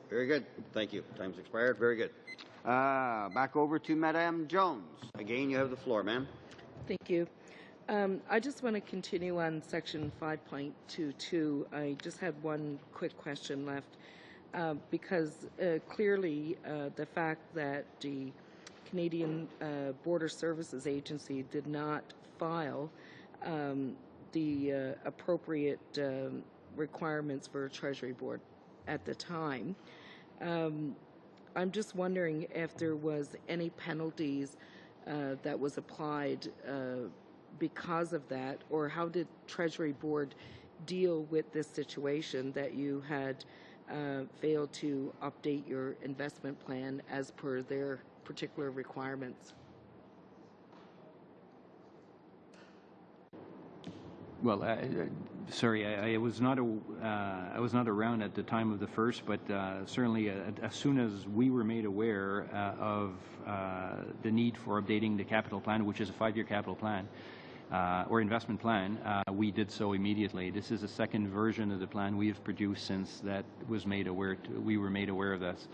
Very good. Thank you. Time's expired. Very good. Back over to Madame Jones. Again, you have the floor, ma'am. Thank you. I just want to continue on section 5.22. I just had one quick question left because clearly the fact that the Canadian Border Services Agency did not file the appropriate requirements for a Treasury Board at the time. I'm just wondering if there was any penalties that was applied because of that, or how did Treasury Board deal with this situation that you had failed to update your investment plan as per their particular requirements? Well, sorry, I was not around at the time of the first, but certainly as soon as we were made aware of the need for updating the capital plan, which is a 5-year capital plan or investment plan, we did so immediately. This is a second version of the plan we have produced since that was made aware. We were made aware of this.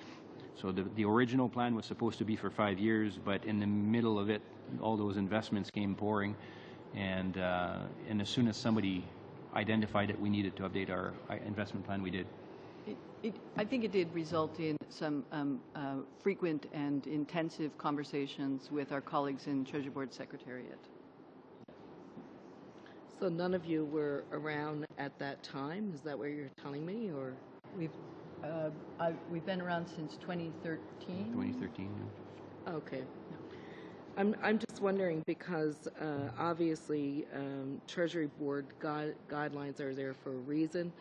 So the original plan was supposed to be for 5 years, but in the middle of it, all those investments came pouring. And as soon as somebody identified it, we needed to update our investment plan, we did. I think it did result in some frequent and intensive conversations with our colleagues in Treasury Board Secretariat. So none of you were around at that time? Is that what you're telling me, or? We've been around since 2013. 2013. Okay. I'm just just wondering because obviously Treasury Board guidelines are there for a reason.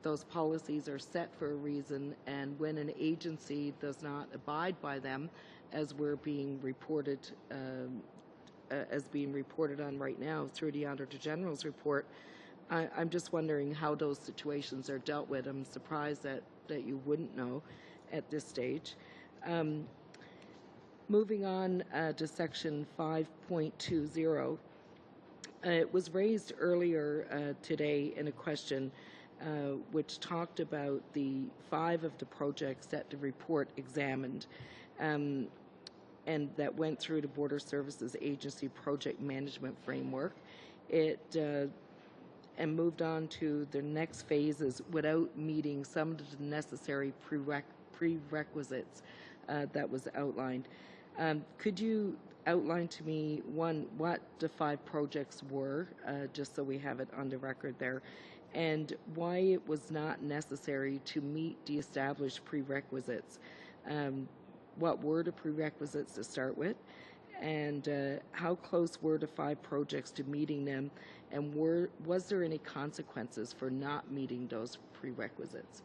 Those policies are set for a reason, and when an agency does not abide by them, as we're being reported, on right now through the Auditor General's report, I'm just wondering how those situations are dealt with. I'm surprised that you wouldn't know at this stage. Moving on to section 5.20, it was raised earlier today in a question which talked about the 5 of the projects that the report examined and that went through the Border Services Agency project management framework. And moved on to the next phases without meeting some of the necessary prerequisites that was outlined. Could you outline to me, one, what the 5 projects were, just so we have it on the record there, and why it was not necessary to meet the established prerequisites? What were the prerequisites to start with? And how close were the 5 projects to meeting them, and was there any consequences for not meeting those prerequisites?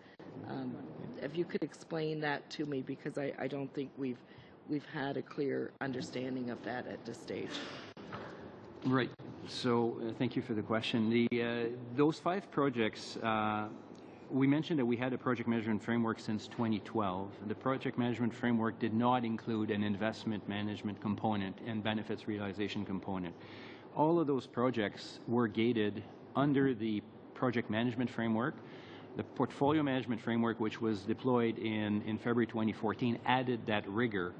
If you could explain that to me, because I don't think we've had a clear understanding of that at this stage. Right. So thank you for the question. Those 5 projects, we mentioned that we had a project management framework since 2012. The project management framework did not include an investment management component and benefits realization component. All of those projects were gated under the project management framework. The portfolio management framework, which was deployed in February 2014, added that rigor.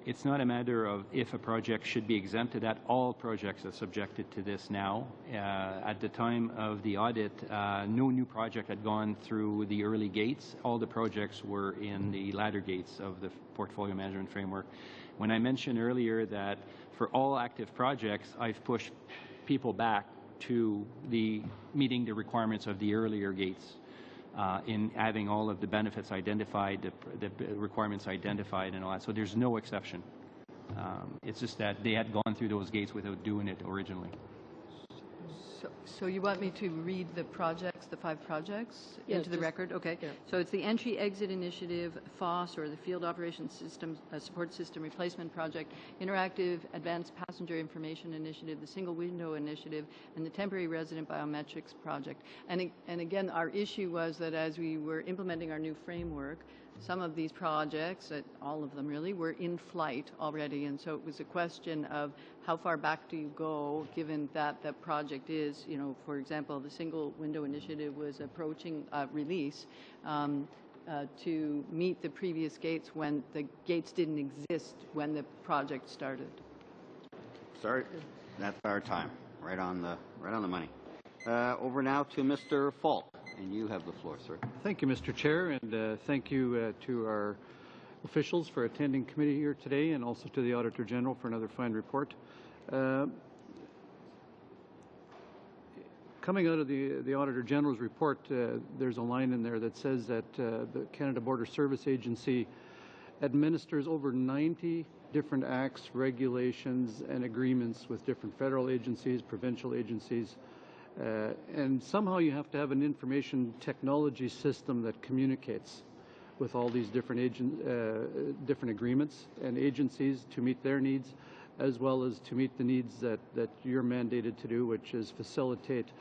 It's not a matter of if a project should be exempted. That all projects are subjected to this now. At the time of the audit, no new project had gone through the early gates. All the projects were in the latter gates of the portfolio management framework. When I mentioned earlier that for all active projects, I've pushed people back to meeting the requirements of the earlier gates. In having all of the benefits identified, the requirements identified and all that. So there's no exception. It's just that they had gone through those gates without doing it originally. So you want me to read the projects, the 5 projects, into the record? Okay. Yeah. So it's the Entry-Exit Initiative, FOSS, or the Field Operations System Support System Replacement Project, Interactive Advanced Passenger Information Initiative, the Single Window Initiative, and the Temporary Resident Biometrics Project. And again, our issue was that as we were implementing our new framework, some of these projects, all of them really, were in flight already, and so it was a question of how far back do you go, given that the project is, for example, the Single Window Initiative was approaching release to meet the previous gates when the gates didn't exist when the project started. Sorry, that's our time. Right on the money. Over now to Mr. Falk. And you have the floor, sir. Thank you, Mr. Chair, and thank you to our officials for attending committee here today, and also to the Auditor General for another fine report. Coming out of the Auditor General's report, there's a line in there that says that the Canada Border Service Agency administers over 90 different acts, regulations, and agreements with different federal agencies, provincial agencies, and somehow you have to have an information technology system that communicates with all these different agreements and agencies to meet their needs, as well as to meet the needs that you're mandated to do, which is facilitate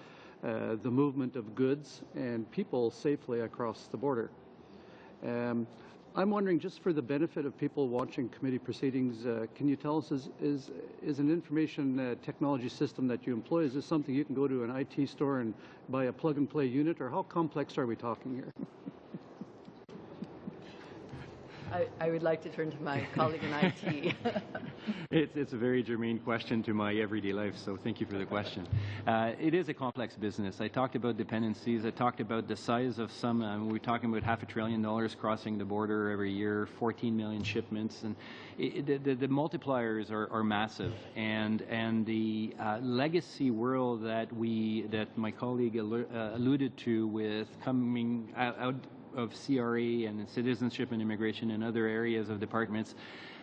the movement of goods and people safely across the border. I'm wondering, just for the benefit of people watching committee proceedings, can you tell us, is an information technology system that you employ, is this something you can go to an IT store and buy a plug-and-play unit, or how complex are we talking here? I would like to turn to my colleague in IT. It's a very germane question to my everyday life, so thank you for the question. It is a complex business. I talked about dependencies. I talked about the size of some. We're talking about $500 billion crossing the border every year, 14 million shipments, and the multipliers are massive. And the legacy world that my colleague alluded to, with coming out of CRA and citizenship and immigration and other areas of departments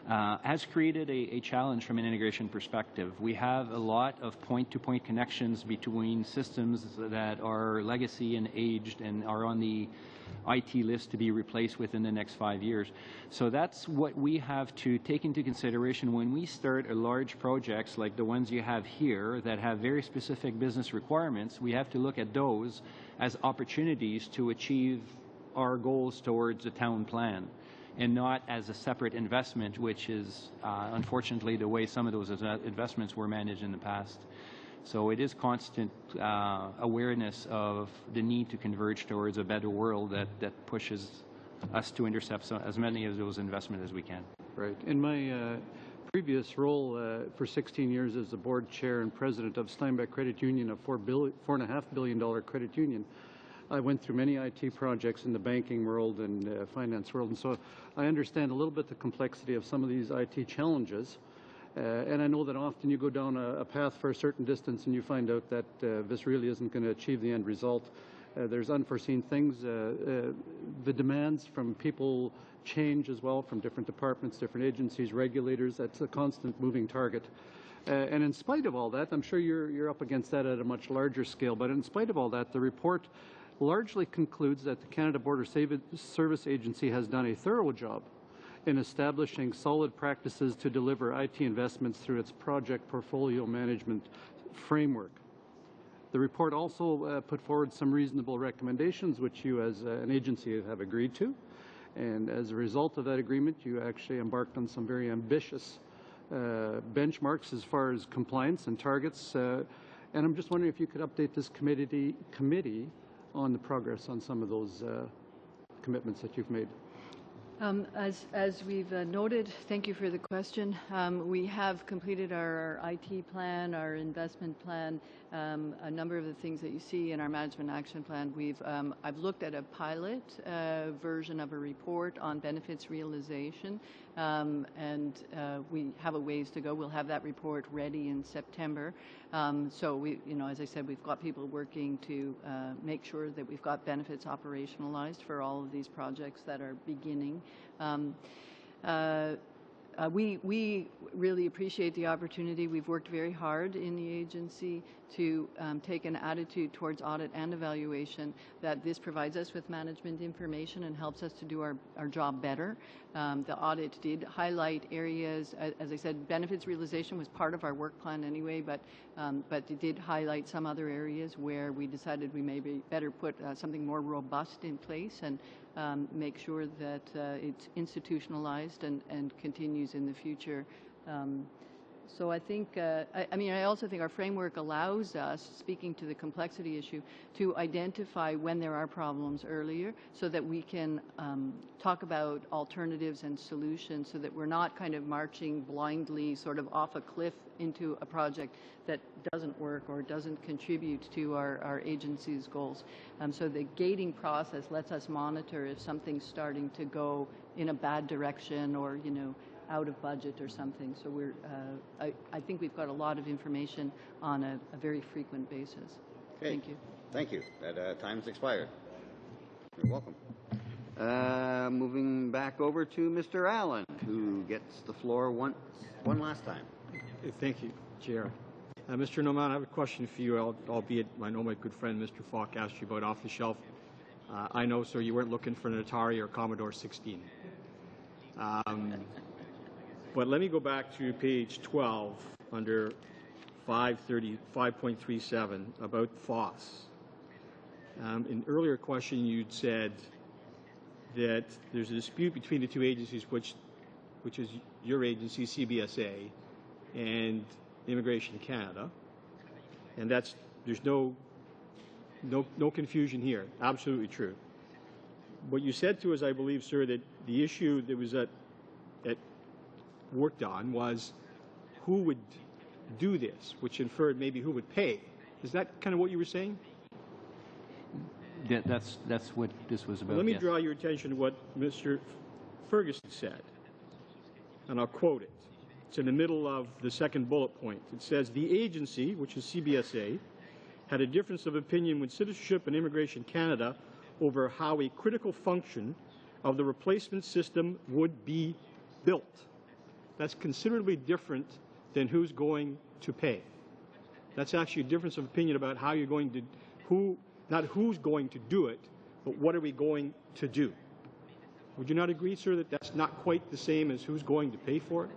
has created a challenge from an integration perspective. We have a lot of point-to-point connections between systems that are legacy and aged and are on the IT list to be replaced within the next 5 years. So that's what we have to take into consideration when we start a large projects like the ones you have here that have very specific business requirements. We have to look at those as opportunities to achieve our goals towards a town plan, and not as a separate investment, which is unfortunately the way some of those investments were managed in the past. So it is constant awareness of the need to converge towards a better world that pushes us to intercept as many of those investments as we can. Right. In my previous role for 16 years as the board chair and president of Steinbeck Credit Union, a $4.5 billion credit union, I went through many IT projects in the banking world and finance world, and so I understand a little bit the complexity of some of these IT challenges. And I know that often you go down a path for a certain distance and you find out that this really isn't going to achieve the end result. There's unforeseen things. The demands from people change as well, from different departments, different agencies, regulators. That's a constant moving target. And in spite of all that, I'm sure you're up against that at a much larger scale, but in spite of all that, the report largely concludes that the Canada Border Service Agency has done a thorough job in establishing solid practices to deliver IT investments through its project portfolio management framework. The report also put forward some reasonable recommendations, which you as an agency have agreed to. And as a result of that agreement, you actually embarked on some very ambitious benchmarks as far as compliance and targets. And I'm just wondering if you could update this committee on the progress on some of those commitments that you've made. As we've noted, thank you for the question. We have completed our IT plan, our investment plan, a number of the things that you see in our management action plan. I've looked at a pilot version of a report on benefits realization, and we have a ways to go. We'll have that report ready in September. So we, as I said, we've got people working to make sure that we've got benefits operationalized for all of these projects that are beginning. We really appreciate the opportunity. We've worked very hard in the agency to take an attitude towards audit and evaluation that this provides us with management information and helps us to do our job better. The audit did highlight areas, as I said, benefits realization was part of our work plan anyway, but it did highlight some other areas where we decided we maybe better put something more robust in place and make sure that it's institutionalized and continues in the future. So I think, I also think our framework allows us, speaking to the complexity issue, to identify when there are problems earlier so that we can talk about alternatives and solutions so that we're not kind of marching blindly sort of off a cliff into a project that doesn't work or doesn't contribute to our agency's goals. So the gating process lets us monitor if something's starting to go in a bad direction or, out of budget or something. So I think we've got a lot of information on a very frequent basis. Okay. Thank you. Thank you. That time's expired. You're welcome. Moving back over to Mr. Allen, who gets the floor one last time. Thank you, Chair. Mr. Norman, I have a question for you, albeit I know my good friend Mr. Falk asked you about off the shelf. I know, sir, you weren't looking for an Atari or Commodore 16. But let me go back to page 12 under 5.37 about FOSS. In an earlier question, you'd said that there's a dispute between the two agencies, which is your agency, CBSA, and Immigration Canada, and there's no confusion here. Absolutely true. What you said to us, I believe, sir, that the issue that was worked on was who would do this, which inferred maybe who would pay. Is that kind of what you were saying? That's what this was about. Well, let me yes. draw your attention to what Mr. Ferguson said, and I'll quote it. It's in the middle of the second bullet point. It says, the agency, which is CBSA, had a difference of opinion with Citizenship and Immigration Canada over how a critical function of the replacement system would be built. That's considerably different than who's going to pay. That's actually a difference of opinion about how you're going to, not who's going to do it, but what are we going to do. Would you not agree, sir, that that's not quite the same as who's going to pay for it?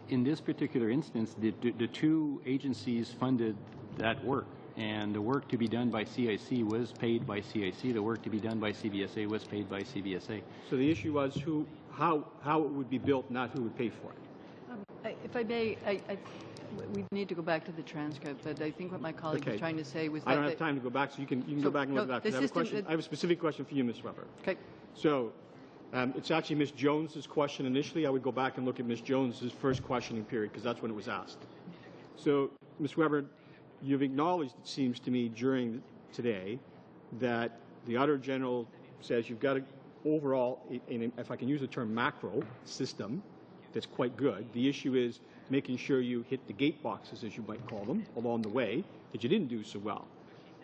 In this particular instance, the two agencies funded that work, and the work to be done by CIC was paid by CIC. The work to be done by CBSA was paid by CBSA. So the issue was how it would be built, not who would pay for it. If I may, we need to go back to the transcript, but I think what my colleague was trying to say was that... I don't have time to go back, so you can go back and look at that. I have a specific question for you, Ms. Weber. Okay. So it's actually Ms. Jones's question initially. I would go back and look at Ms. Jones's first questioning period, because that's when it was asked. So, Ms. Weber, you've acknowledged, it seems to me, during today, that the Auditor General says you've got to overall, if I can use the term macro system, that's quite good. The issue is making sure you hit the gate boxes, as you might call them, along the way, that you didn't do so well.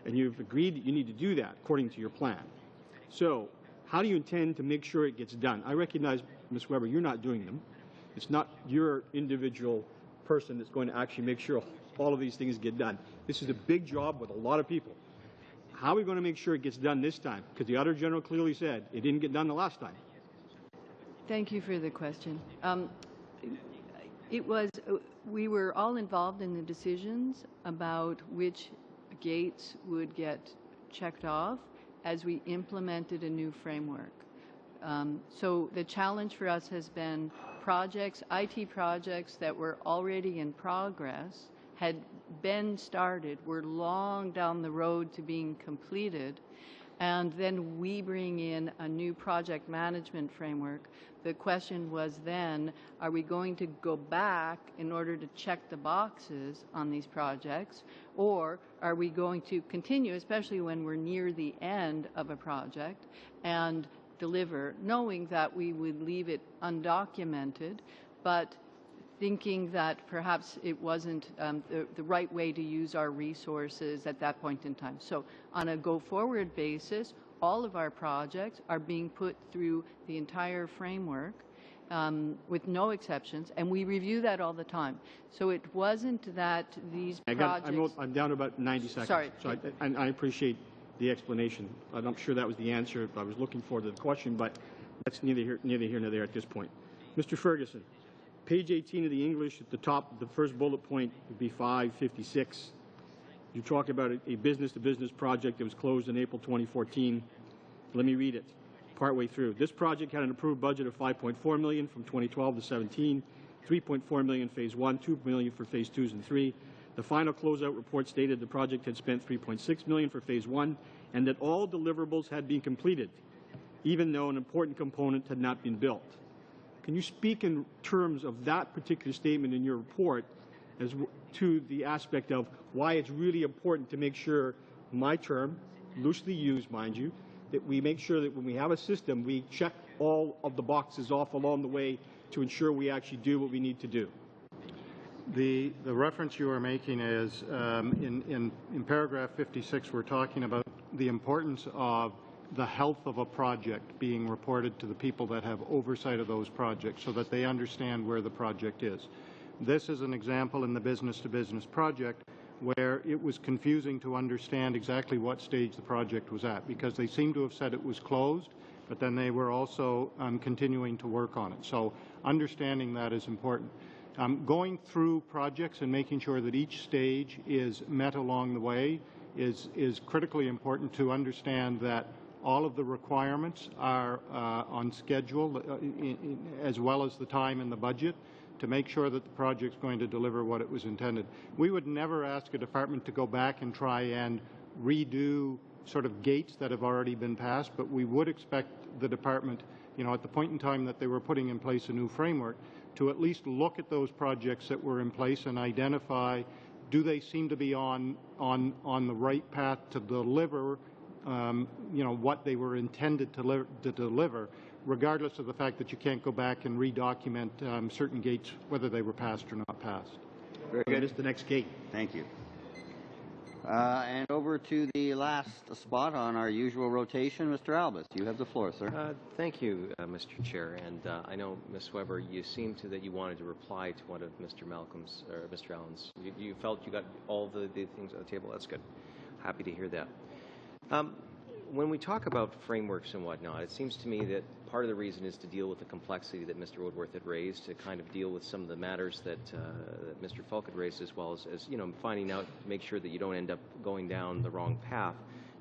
And you've agreed that you need to do that according to your plan. So, how do you intend to make sure it gets done? I recognize, Ms. Weber, you're not doing them. It's not your individual person that's going to actually make sure all of these things get done. This is a big job with a lot of people. How are we going to make sure it gets done this time? Because the Auditor General clearly said it didn't get done the last time. Thank you for the question. We were all involved in the decisions about which gates would get checked off as we implemented a new framework. So the challenge for us has been projects, IT projects that were already in progress, had been started, were long down the road to being completed, and then we bring in a new project management framework. The question was then, are we going to go back in order to check the boxes on these projects, or are we going to continue, especially when we're near the end of a project, and deliver, knowing that we would leave it undocumented, but thinking that perhaps it wasn't the right way to use our resources at that point in time. So on a go-forward basis, all of our projects are being put through the entire framework with no exceptions, and we review that all the time. So it wasn't that these projects... I'm down to about 90 seconds. Sorry. So I appreciate the explanation. I'm not sure that was the answer I was looking for to the question, but that's neither here nor there at this point. Mr. Ferguson, page 18 of the English at the top, the first bullet point would be 556. You talk about a business-to-business project that was closed in April 2014. Let me read it partway through. This project had an approved budget of $5.4 million from 2012 to 17, $3.4 million phase 1, $2 million for phase 2s and 3. The final closeout report stated the project had spent $3.6 million for phase 1 and that all deliverables had been completed, even though an important component had not been built. Can you speak in terms of that particular statement in your report as to the aspect of why it's really important to make sure, my term, loosely used, mind you, that we make sure that when we have a system, we check all of the boxes off along the way to ensure we actually do what we need to do? The reference you are making is in paragraph 56, we're talking about the importance of the health of a project being reported to the people that have oversight of those projects so that they understand where the project is. This is an example in the business-to-business project where it was confusing to understand exactly what stage the project was at, because they seem to have said it was closed, but then they were also continuing to work on it. So understanding that is important. Going through projects and making sure that each stage is met along the way is critically important to understand that all of the requirements are on schedule, as well as the time and the budget, to make sure that the project's going to deliver what it was intended. We would never ask a department to go back and try and redo sort of gates that have already been passed, but we would expect the department, at the point in time that they were putting in place a new framework, to at least look at those projects that were in place and identify, do they seem to be on the right path to deliver what they were intended to deliver, regardless of the fact that you can't go back and redocument certain gates, whether they were passed or not passed. Very good. What is the next gate? Thank you. And over to the last spot on our usual rotation, Mr. Albus. You have the floor, sir. Thank you, Mr. Chair. And I know, Ms. Weber, you seemed that you wanted to reply to one of Mr. Malcolm's or Mr. Allen's. You felt you got all the things on the table. That's good. Happy to hear that. When we talk about frameworks and whatnot, it seems to me that part of the reason is to deal with the complexity that Mr. Woodworth had raised, to kind of deal with some of the matters that, that Mr. Falk had raised, as well as finding out, make sure that you don't end up going down the wrong path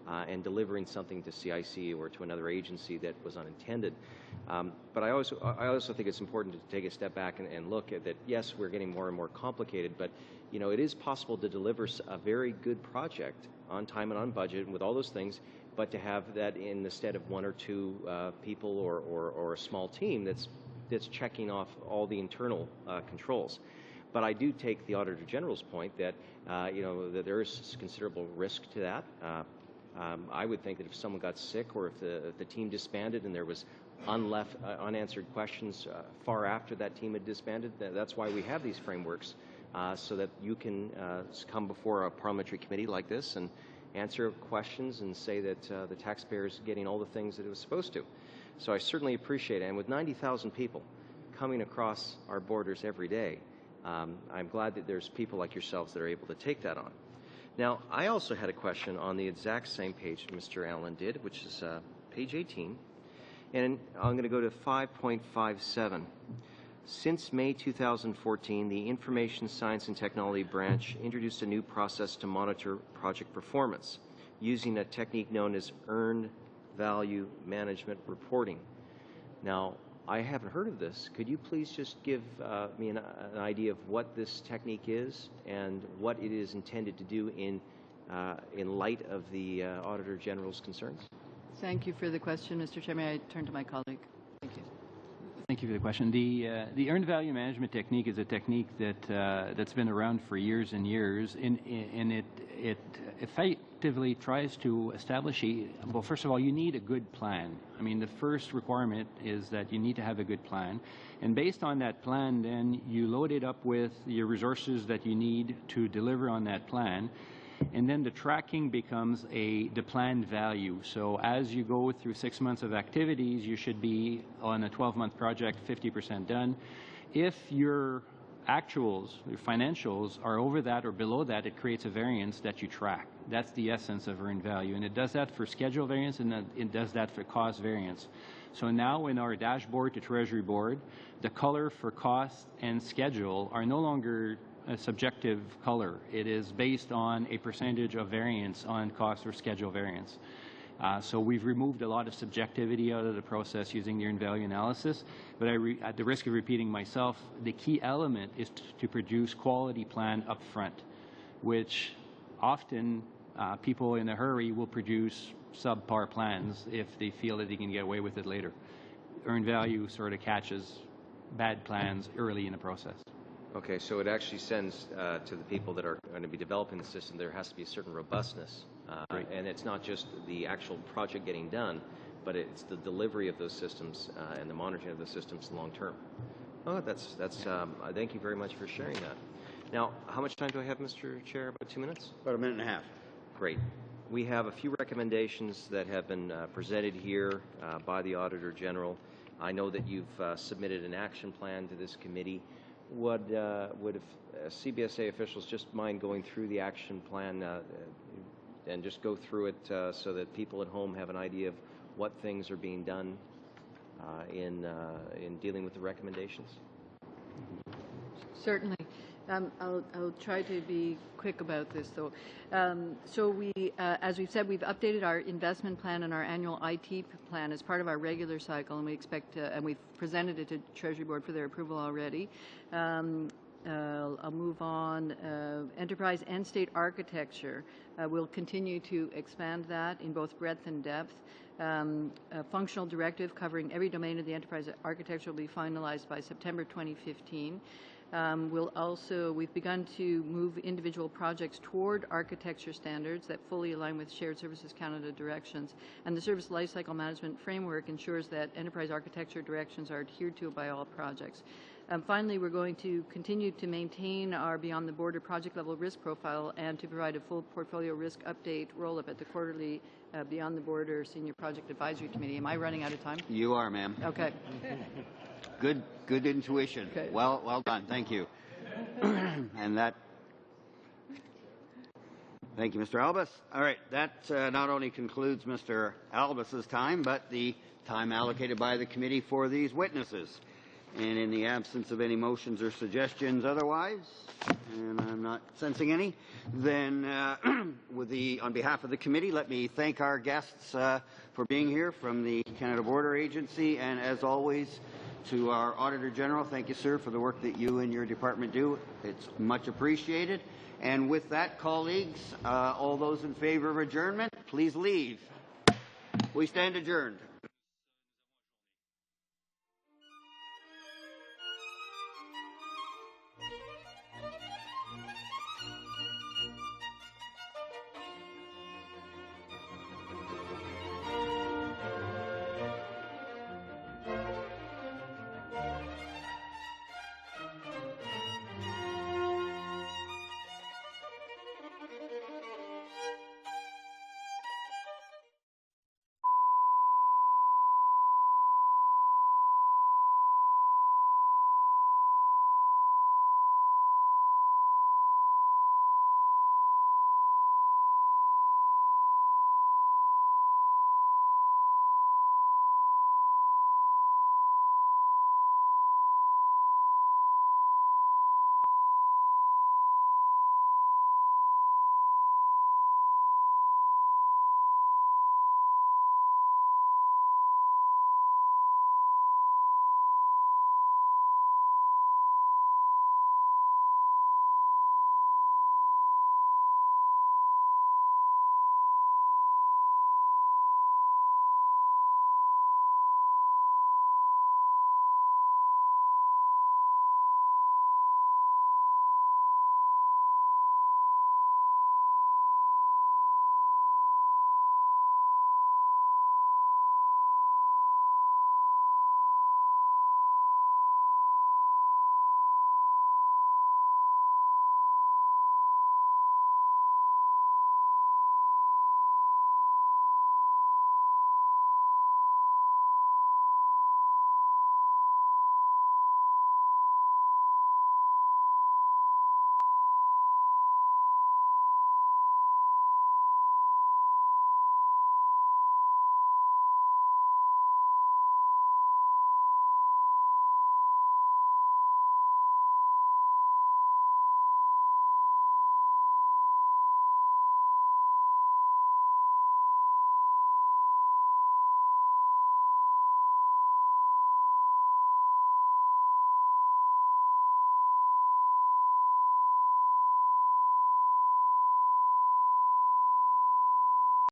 and delivering something to CIC or to another agency that was unintended. But I also think it's important to take a step back and look at that. Yes, we're getting more and more complicated, but it is possible to deliver a very good project on time and on budget and with all those things, but to have that in the stead of one or two people or a small team that's checking off all the internal controls. But I do take the Auditor General's point that that there is considerable risk to that. I would think that if someone got sick or if the team disbanded and there was unanswered questions far after that team had disbanded, that's why we have these frameworks, so that you can come before a parliamentary committee like this and answer questions and say that the taxpayer is getting all the things that it was supposed to. So I certainly appreciate it. And with 90,000 people coming across our borders every day, I'm glad that there's people like yourselves that are able to take that on. Now, I also had a question on the exact same page Mr. Allen did, which is page 18. And I'm going to go to 5.57. Since May 2014, the Information Science and Technology Branch introduced a new process to monitor project performance using a technique known as Earned Value Management Reporting. Now, I haven't heard of this. Could you please just give me an idea of what this technique is and what it is intended to do in light of the Auditor General's concerns? Thank you for the question, Mr. Chairman. I turn to my colleague. Thank you. Thank you for the question. The earned value management technique is a technique that's been around for years and years, and it effectively tries to establish well, first of all, you need a good plan. I mean, the first requirement is that you need to have a good plan, and based on that plan, then you load it up with your resources that you need to deliver on that plan. And then the tracking becomes the planned value. So as you go through 6 months of activities, you should be on a 12-month project 50% done. If your actuals, your financials are over that or below that, it creates a variance that you track. That's the essence of earned value. And it does that for schedule variance, and it does that for cost variance. So now in our dashboard to Treasury Board, the color for cost and schedule are no longer a subjective color. It is based on a percentage of variance on cost or schedule variance. So we've removed a lot of subjectivity out of the process using the earned value analysis, but at the risk of repeating myself, the key element is to produce quality plan up front, which often people in a hurry will produce subpar plans if they feel that they can get away with it later. Earned value sort of catches bad plans early in the process. Okay, so it actually sends to the people that are going to be developing the system, there has to be a certain robustness. Right. And it's not just the actual project getting done, but it's the delivery of those systems and the monitoring of the systems long term. Oh, thank you very much for sharing that. Now, how much time do I have, Mr. Chair? About 2 minutes? About a minute and a half. Great. We have a few recommendations that have been presented here by the Auditor General. I know that you've submitted an action plan to this committee. Would CBSA officials just mind going through the action plan and just go through it so that people at home have an idea of what things are being done in dealing with the recommendations? Certainly. I'll try to be quick about this, though. So we, as we've said, we've updated our investment plan and our annual IT plan as part of our regular cycle, and we expect, and we've presented it to Treasury Board for their approval already. I'll move on. Enterprise and state architecture. We'll continue to expand that in both breadth and depth. A functional directive covering every domain of the enterprise architecture will be finalized by September 2015. We've begun to move individual projects toward architecture standards that fully align with Shared Services Canada directions, and the Service Lifecycle Management Framework ensures that enterprise architecture directions are adhered to by all projects. Finally, we're going to continue to maintain our beyond the border project level risk profile and to provide a full portfolio portfolio risk update roll-up at the quarterly Beyond the Border Senior Project Advisory Committee. Am I running out of time? You are, ma'am. Okay. Good intuition. Okay. Well done. Thank you. And that. Thank you, Mr. Albus. All right, that not only concludes Mr. Albus's time, but the time allocated by the committee for these witnesses. And in the absence of any motions or suggestions otherwise, and I'm not sensing any, then on behalf of the committee, let me thank our guests for being here from the Canada Border Agency, and as always, to our Auditor General, thank you, sir, for the work that you and your department do. It's much appreciated. And with that, colleagues, all those in favor of adjournment, please leave. We stand adjourned.